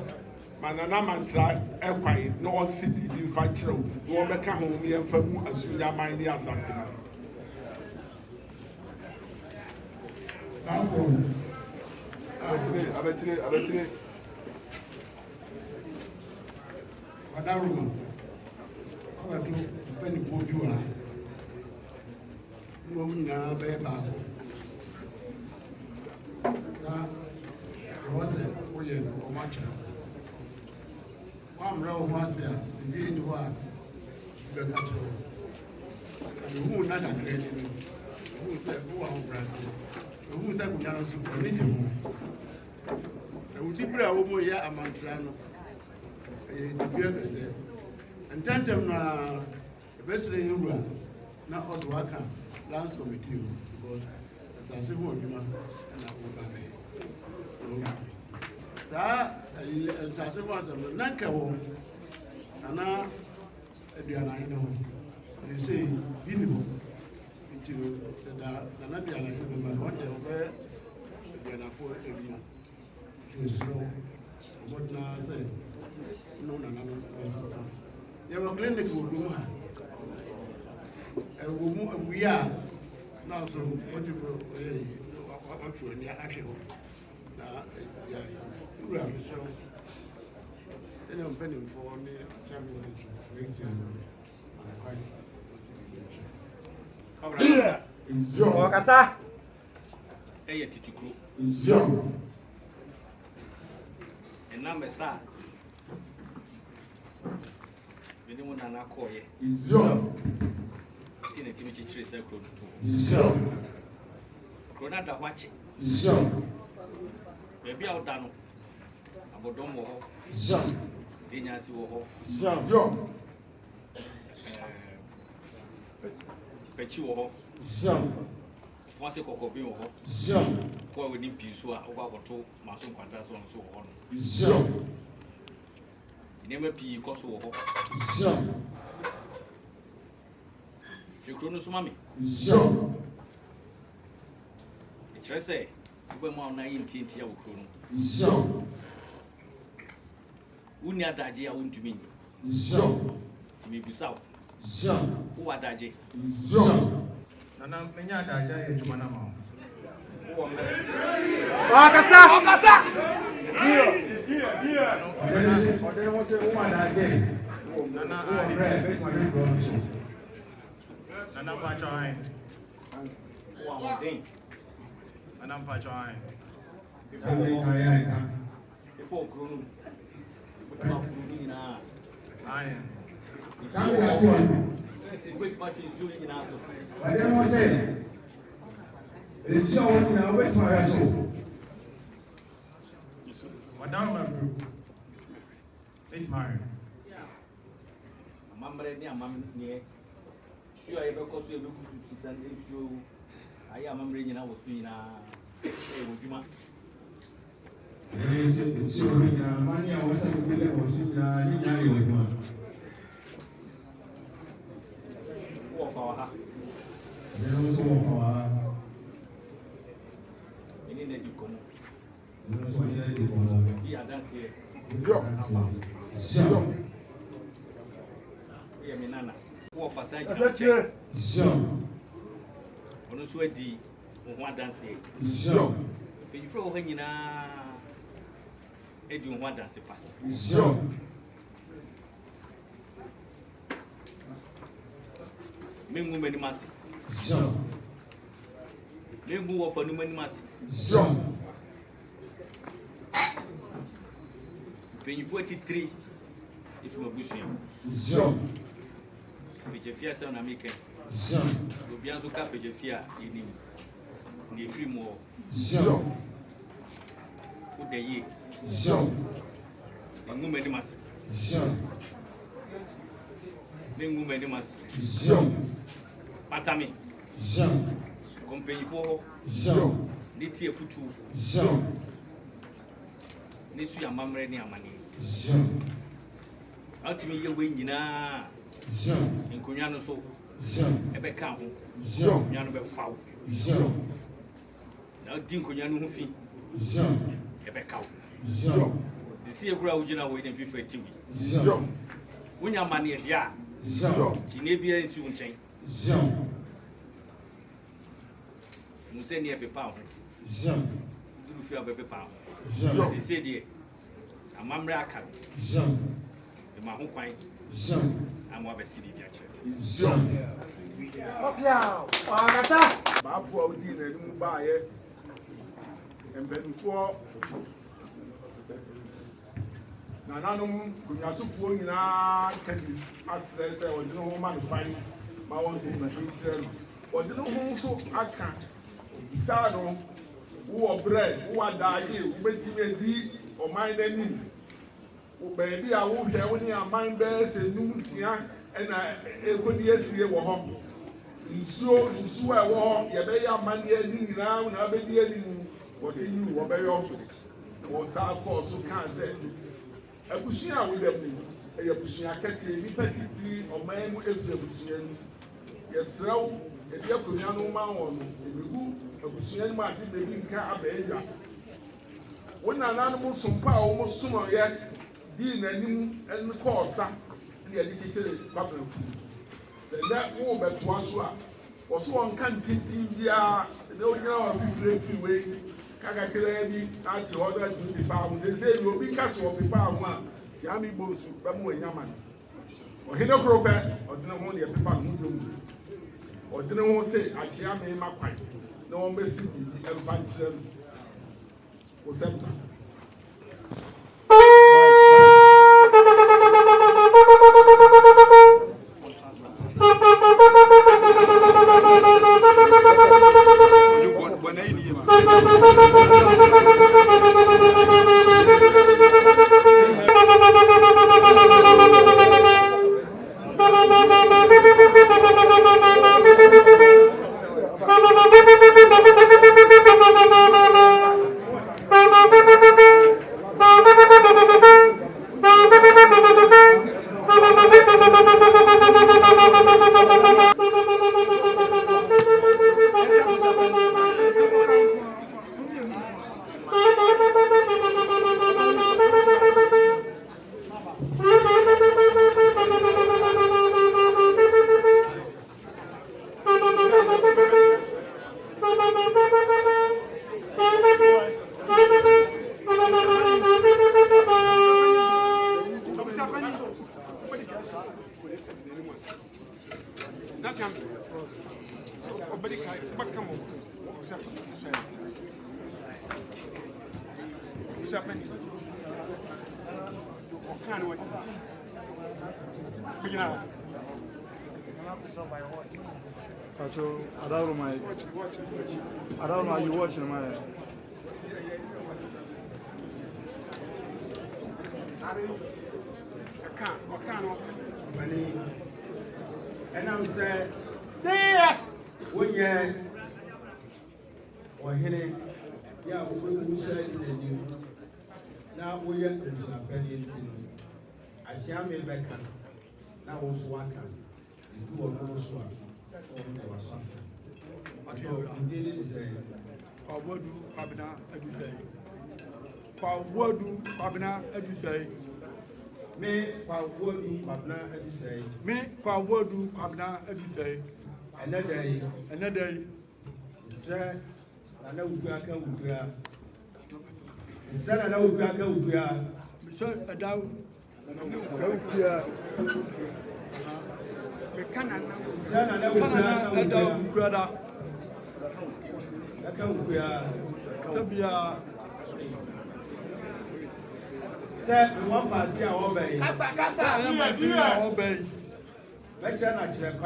Manana Mantra Equine, no one see the factual, no one become home and from Essumegyahene the Asante. Abetire. Wadaruma. Awa tu penny for you. No na beba. Na was it? Oh yeah, or much. I'm wrong, Marcia, the day you are the country. Who not a great who said, who are Brazil? Who said, we are super medium. The Udibra Omoya Amantrahene, the Pierre said, and Tantum, especially in Rua, not all the worker, Lance Committee, because as I word, and I will Sir, Sassi was a Nanka, Anna, ADUANA, you say, Binu, into the ADUANA, and one day over ADUANA for every to slow. What now say? No, you have a clinical room. We are now so what you actually. So, I'm penning for me, Is your Casa? Eye Tituku. Is your And now, Messa. Anyone an accoy. Is your Timothy Trace Echo. Is your Granada watching. Is your Maybe I'll done. Abodomo. Jean. Dinyasi wo. Jean. Yo. Pechi wo. Jean. Fonse kokobi wo. Jean. Kwa we nim piso a oba koto maso kwanta so nso wo no. Jean. Inema pi koso wo. Jean. Hwekro no so mame. Sure. Kyerɛ sɛ wobɛ ma ona yɛntientia wɔ kuro no. Sure. Wonni adagye a wontumi nyi. Sure. Tumi busa wo. Sure. Wowɔ adagye. Sure. Nana menya adagye ayɛ adwuma no ma wo. Wowɔ mmerɛ. Ɔkasa! Ɔde no sɛ wo adagye. Nana Wo brɛ bɛtuma de brɔ nso. Nana mpakyɛ ɔhan. Wowɔ ahoɔden. Nana mpakyɛ ɔhan. Ɛbɛ ka yɛ ka. Wopɔ kuro no. Wotuma furu no nyinaa. Aye. Kan ka to ano. Wobɛtuma hwɛ nsuo no nyinaa so. Ɔde no sɛ nsuo a wɔn nyinaa wobɛtuma yɛ so. Ɔdan ma bro. Ɛtuma. Amammerɛ ne amamneɛ. Nsuo a yɛbɛkɔ so yɛbɛku susu sɛ nsuo ayɛ amammerɛ nyinaa wɔ so nyinaa. Ɛyɛ wɔ dwuma. Nsuo no nyinaa mane a wɔsɛ bɛbɛlɛ wɔ so nyinaa ne nyinaa yɛ adwuma. Wowɔ fa wɔ ha. Ɔde no nso wɔ fa wɔ ha. Ɛne na di kɔmmɔ. Ɔde no nso ɔnyɛ de kɔmmɔ. Di adanseɛ. Sure. Woyɛ me nana. Wowɔ fa saa gyina nkyɛn. Sure. Ɔno nso adi wo ho adanseɛ. Sure. Mpanyinfoɔ wɔ ha nyinaa adi wo ho adanse pa. Sure. Mengu m'anim ase. Sure. Mengu wɔ fa no m'anim ase. Sure. Mpanyinfoɔ atitiri ɛfiri m'abusua mu. Sure. Pegyafie a sɛ na meka. Sure. Obiara nso ka pegyafie a yɛnim. Na ɛfiri mu hɔ. Sure. Woda yie. Sure. Mengu m'anim ase. Sure. Mengu m'anim ase. Sure. Pata me. Sure. Kɔ mpanyinfoɔ hɔ. Sure. Ne tie afutuo. Sure. Ne su amammerɛ ne amanneɛ. Sure. Wotumi yɛ wei nyinaa. Sure. Nkonnwa no so. Sure. Ɛbɛka ho. Sure. Nkonnwa no bɛfa wo. Sure. Na wodi nkonnwa no ho fi. Sure. Ɛbɛka wo. Sure. Sisi ekura wogyina hɔ yi na mfifiri ti wi. Sure. Wonya amanneɛ deɛ a. Sure. Kyinniɛ biara nsi wo nkyɛn. Sure. Mu sɛ neɛ pepa ho. Sure. Duru fi a bɛpepa ho. Sure. Sisi deɛ amammerɛ aka no. Sure. Ɛma ho kwan. Sure. Ama wabɛsi biribi akyerɛ. Sure. Baafo a wodi n'anim baayɛ mpanimfoɔ nananom kunyasofoɔ nyinaa kadi asrɛ sɛ ɔde ne ho ma no kwan ma wɔnsi n'ani kyerɛ no ɔde ne ho nso aka saa no wowɔ berɛ wowɔ adagye wobɛtumi adi ɔman n'anim baabi a wohwɛ wo ne aman bɛyɛ sɛ num nsia ɛna ɛkɔdi asie wɔ hɔ nsuo a ɛwɔ hɔ yɛbɛyɛ amanneɛ ne nyinaa na wobɛdi anim wɔse yi wɔbɛyɔ wɔ saa kɔɔ so kaa sɛ abusua a woda mu ɛyɛ abusua kɛseɛ nnipa titiri ɔman mu ɛfiri abusua mu yɛsrɛ wo ɛde akonnwa no ma wɔn no ɛbɛgu abusua no mu ase baabi nka abɛɛdwa wo nananom sompa a wɔn somɔyɛ dii n'anim ɛne kɔɔ sa ne yɛde kyekyere Kwabenakrom sɛ wo bɛtoa so a wɔso wɔn ka ntintin biara ne wogyina wɔ fifiri wei kakakraa bi ate hɔ dɛ atu pepa ho sɛsɛ ni obi ka so wɔ pepa ho a tia me bɔ nsu bɛma wɔanyama no ɔhene koro pɛ ɔde ne ho deɛ pepa ho dom ɔde ne ho sɛ akyea me ma kwan na wɔn bɛsi biribi ɛmfa nkyerɛ no wo sɛm na I don't know, you watching my. And I'm saying, there! When you're or hitting, yeah, we said in the new. Now we are in some penny. I shall be back. Now was one can. You are no swap. Or something. You did it say, Kwabwadu Kwabena Adusai. Kwabwadu Kwabena Adusai. me Kwabwadu Kwabena Adusai. Me Kwabwadu Kwabena Adusai. Another day. Sir, I know we are coming with you. Sir, I know we are coming with you. Sir, a doubt. Sir, I know we are coming with you. Sir, one pass here, obey. Kasa, I am my dear, obey. Let's not check.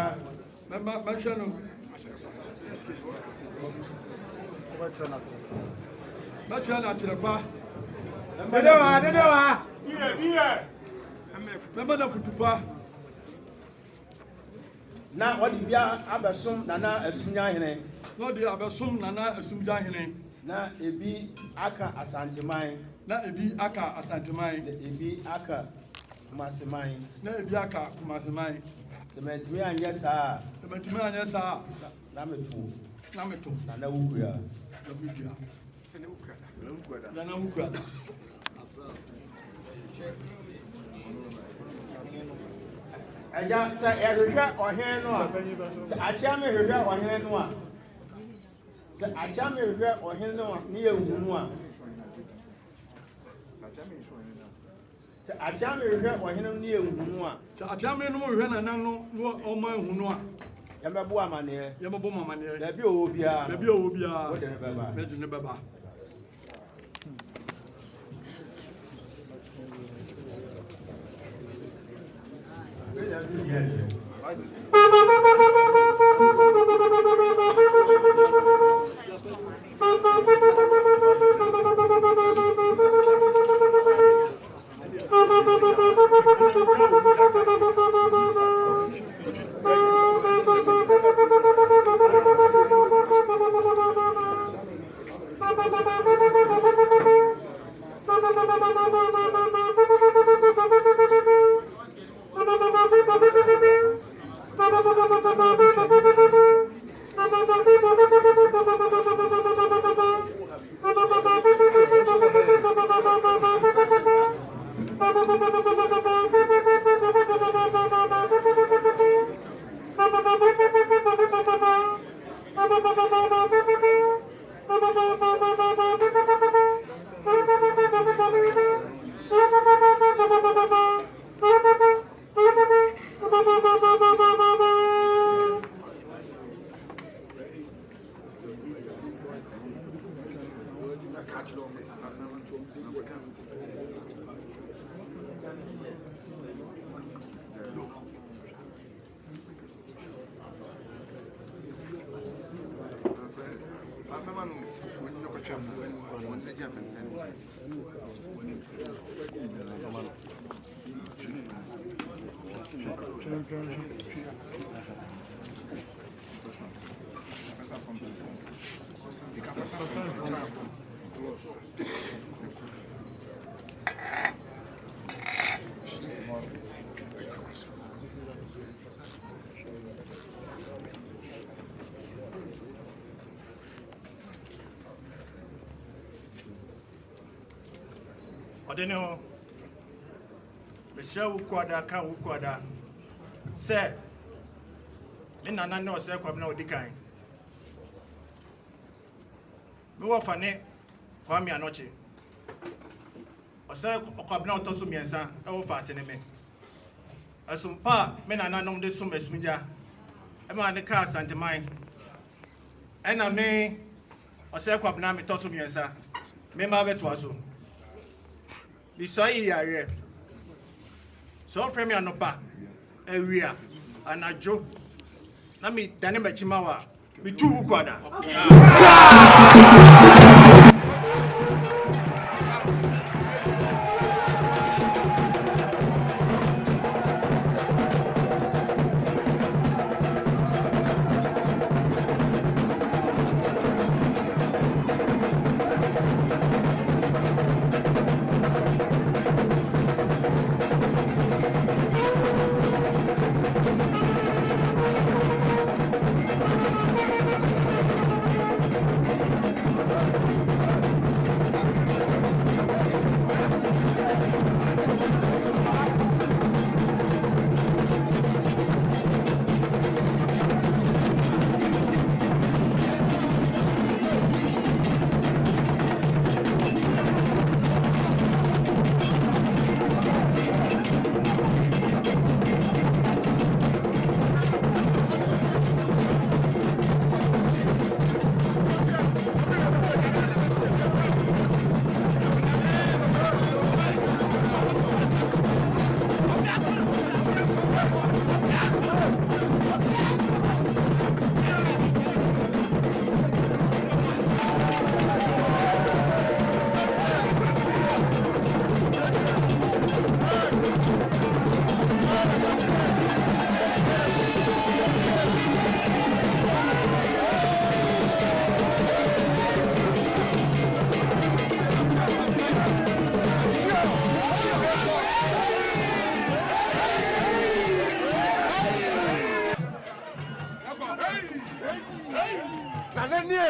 Now, what did you have a son, Nana, Essumegyahene? No, the Abasum Nana Essumegyahene. Na ebi aka asantemai. Na ebi aka asantemai. Na ebi aka kumasemai. Na ebi aka kumasemai. Sementumi anya saa. Sementumi anya saa. Na mefu. Na metu. Na wukuya. Na wukuya. Na wukuya. Eja sa ehwehwe ohen no a. Sa achia me hwehwe ohen no a. Sa achia me hwehwe ohen no a ne yewu no a. Sa achia me hwehwe ohen no ne yewu no a. Sa achia me no hwehwe na nan no o ma ehu no a. Yemebo amane. Yemebo mamane. Da bi owo bia. Da bi owo bia. Wo de ne baba. Me de ne baba. Odeno Michelle Wukwada ka Wukwada say me nana no say Kwabena odikan me wo fane Kwame anoche o say Kwabena otoso miensa e wo fa asene me asumpa me nana nom de sum Essumegya e ma ne ka asanteman e na me ɔsɛ kwabena metɔ so miɛnsa mema bɛtoa so bisɔ yi yare so frɛ me anopa awia anadwo na me dane machima wa me tu wu kwada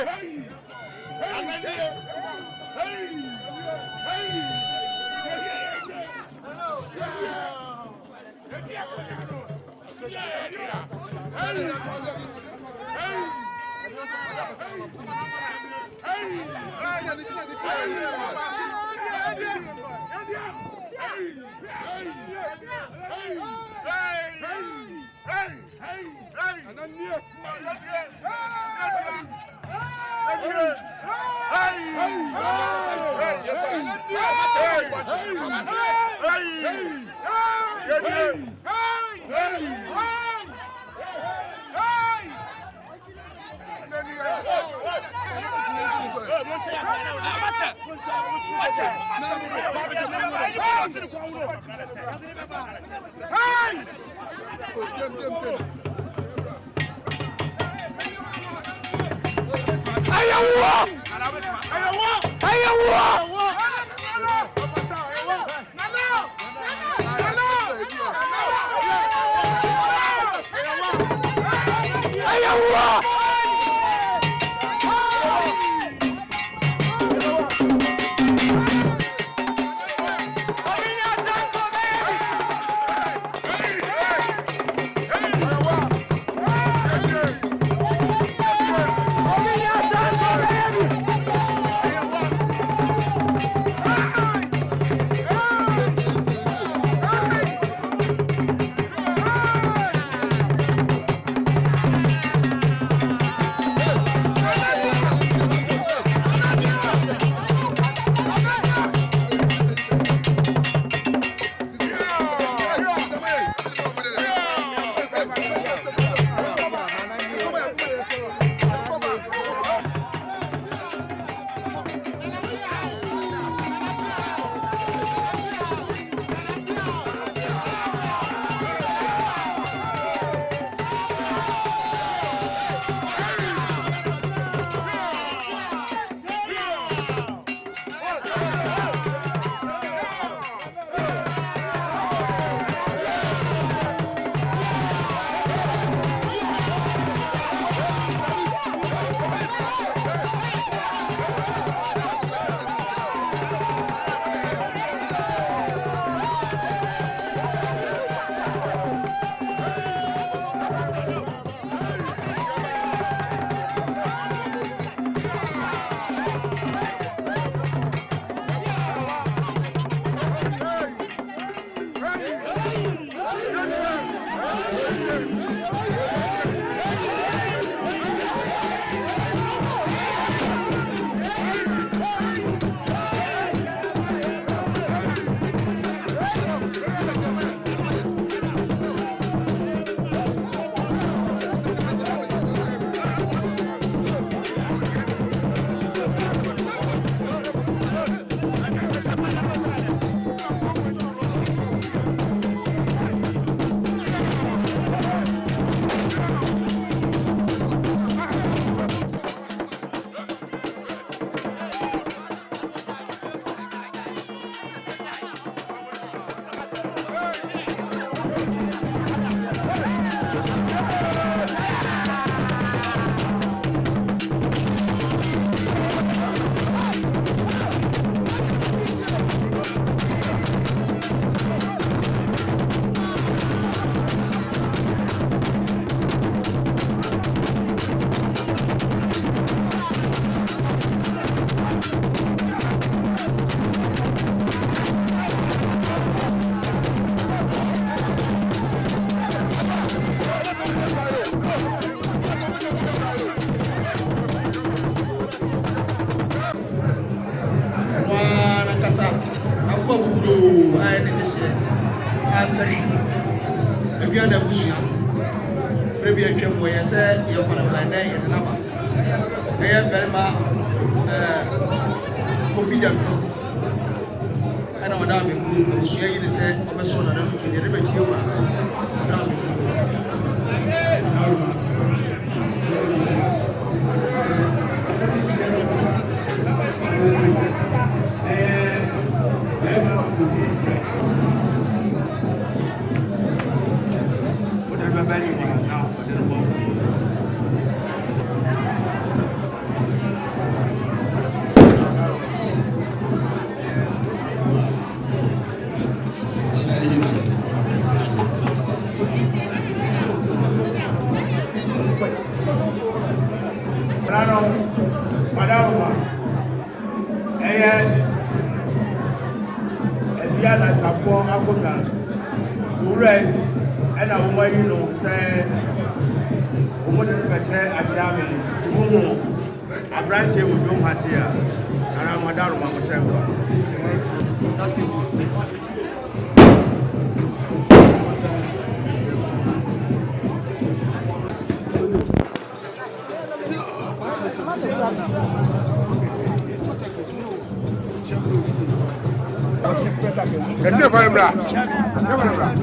Hey! buru I did this year. I say, again, I wish you. Maybe I came where I said, you're going to blind day in the number. I am very much confident. And I'm down in the share you said, I'm a son of them to the river Chioma. And I want you to say, what did I tell at Yami? Tomorrow, a branch here with no Hasia, and I'm a down on myself. That's it. Esse vai lembrar. Vai lembrar.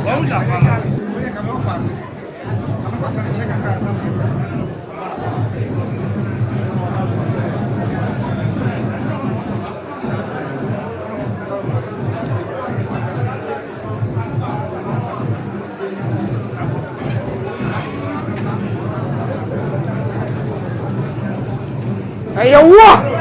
Vamos lá. Hey, what?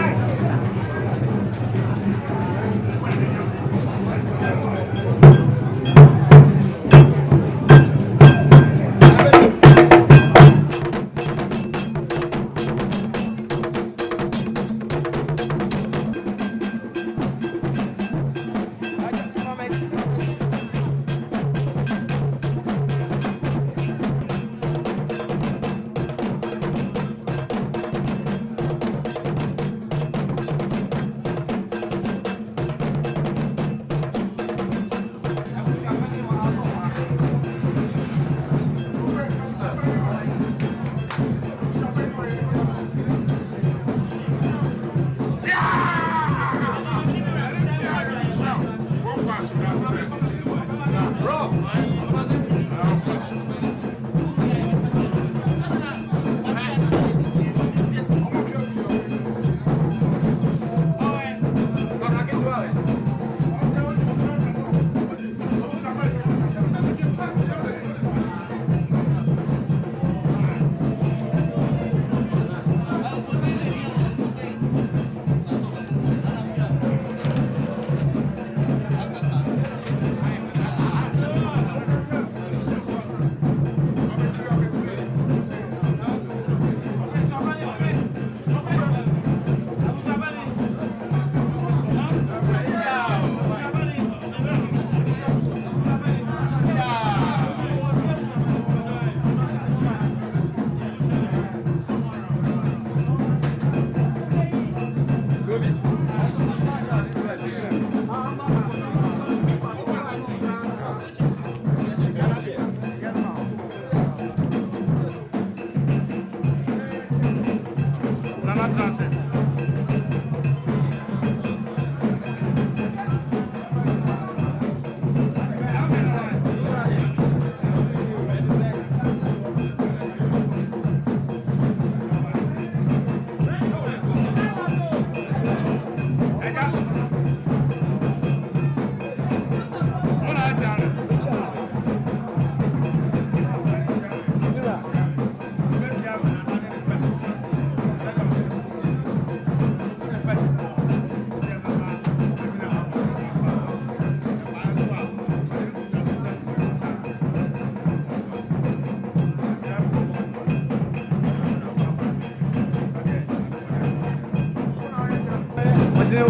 ɔde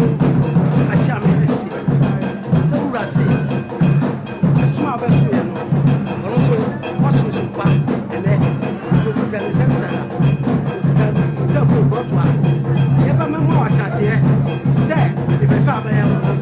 ahyɛ ame si sɛ wura se ɛsom a bɛso yɛ no ɔno nso wasoso pa ɛnɛ okuta ne sɛmsɛn a okuta sɛ fo bɔtoa yɛbɛmɛma wahyɛaseɛ sɛ yɛbɛfa abɛyɛ no nso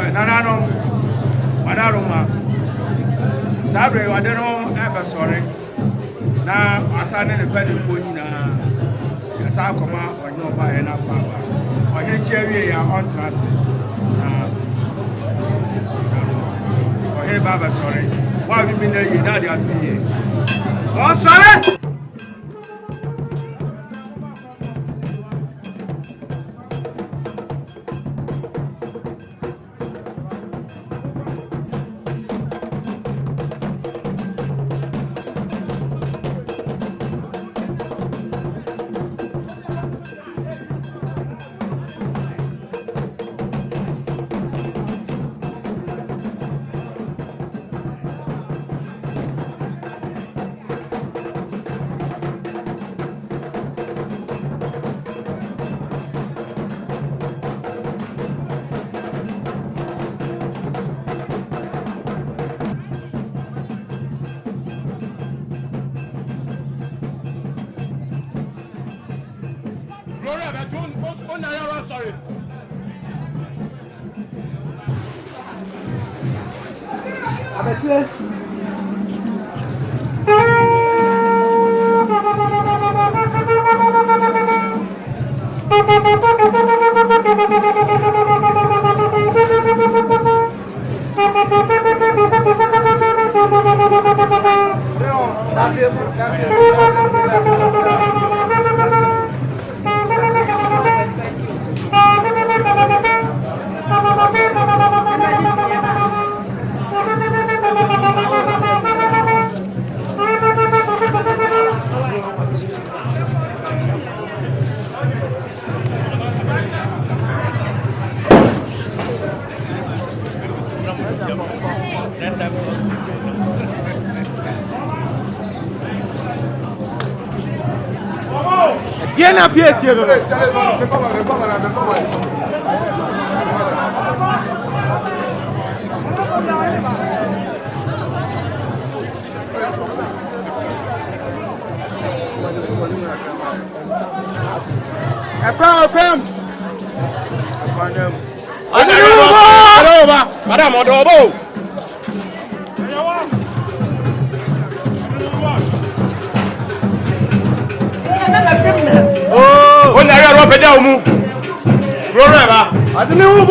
Nanano, Madaruma, Sabre, I don't know, ever sorry. Now, I signed a penny for you now. As I come out, or no buy enough power. Or here, cherry, on transit. Or here, Baba, sorry. Why have you been there? You know, they are 2 years. Oh, sorry! Sorry. Tiene a PIESIE. Madam, Odobo. Oh, when I got up and down, move. Roll, I didn't move.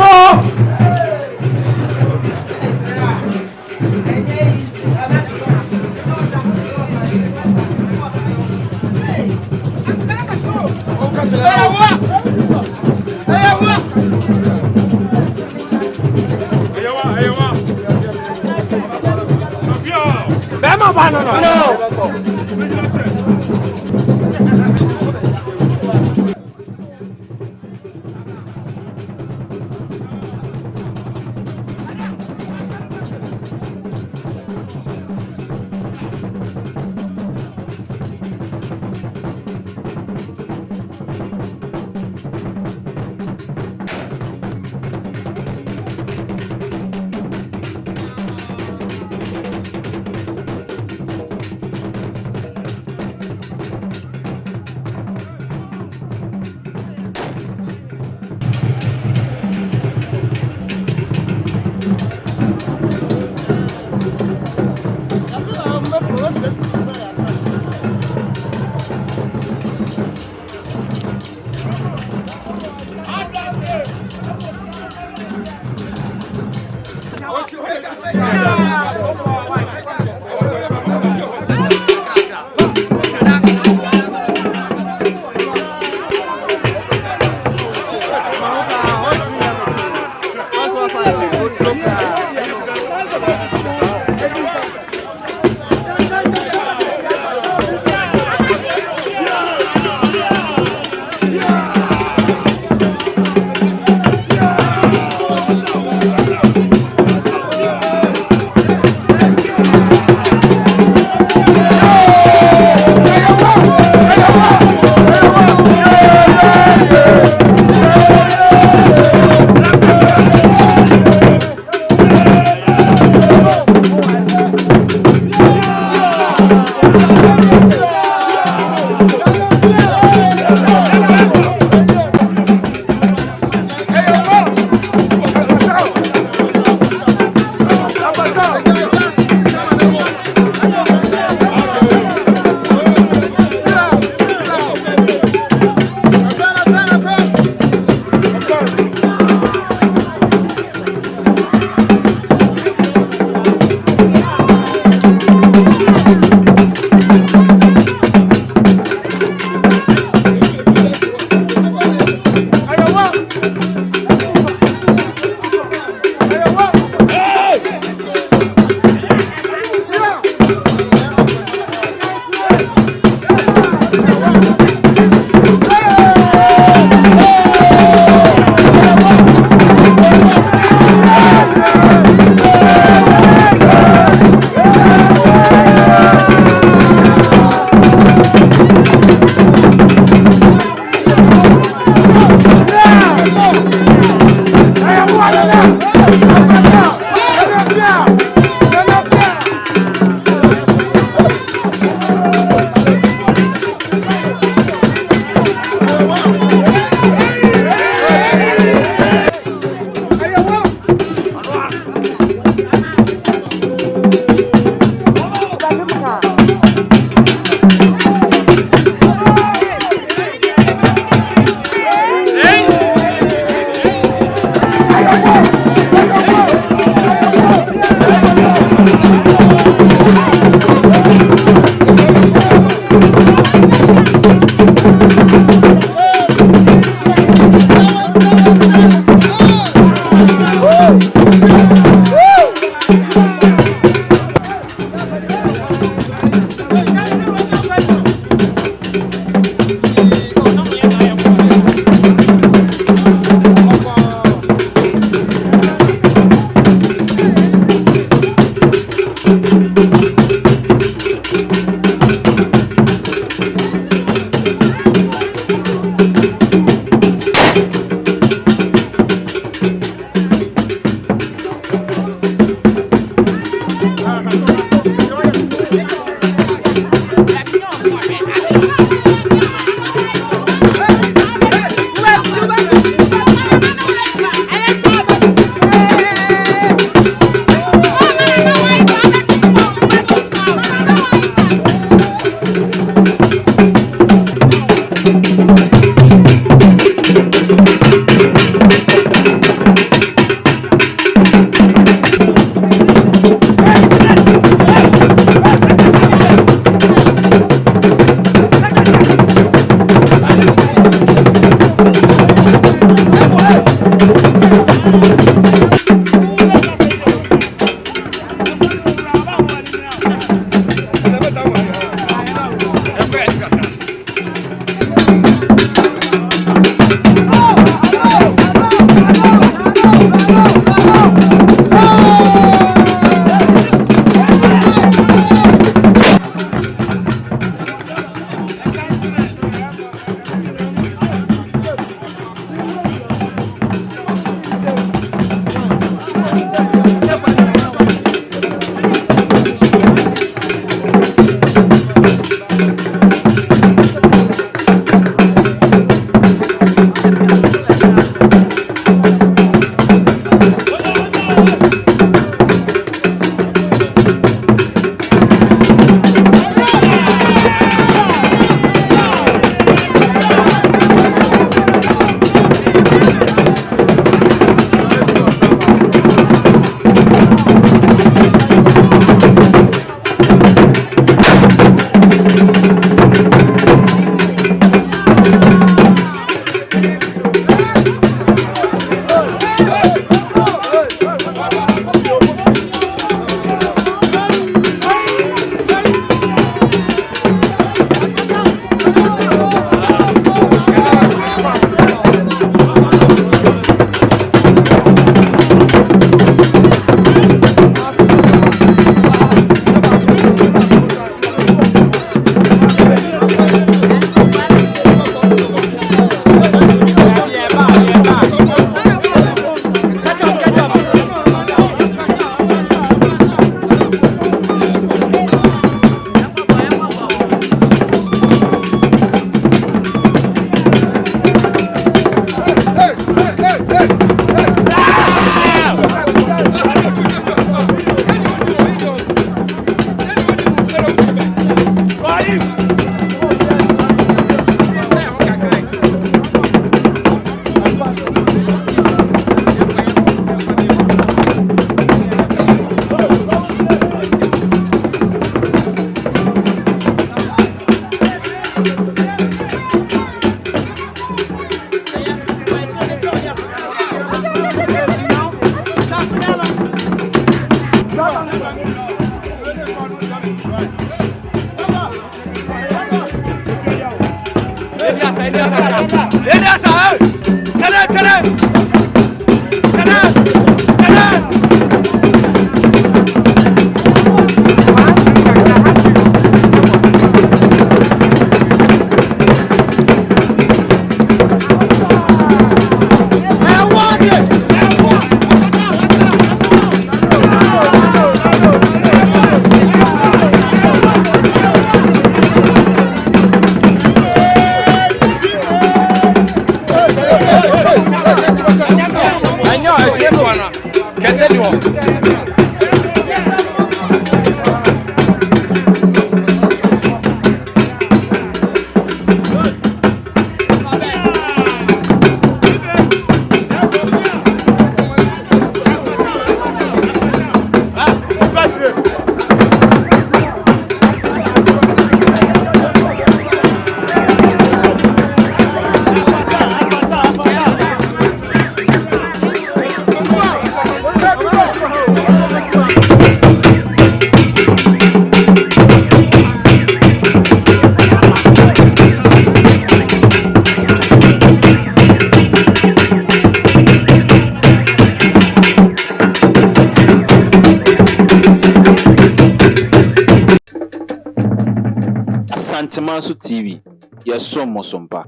Santimanso TV, yes, so Mosompa.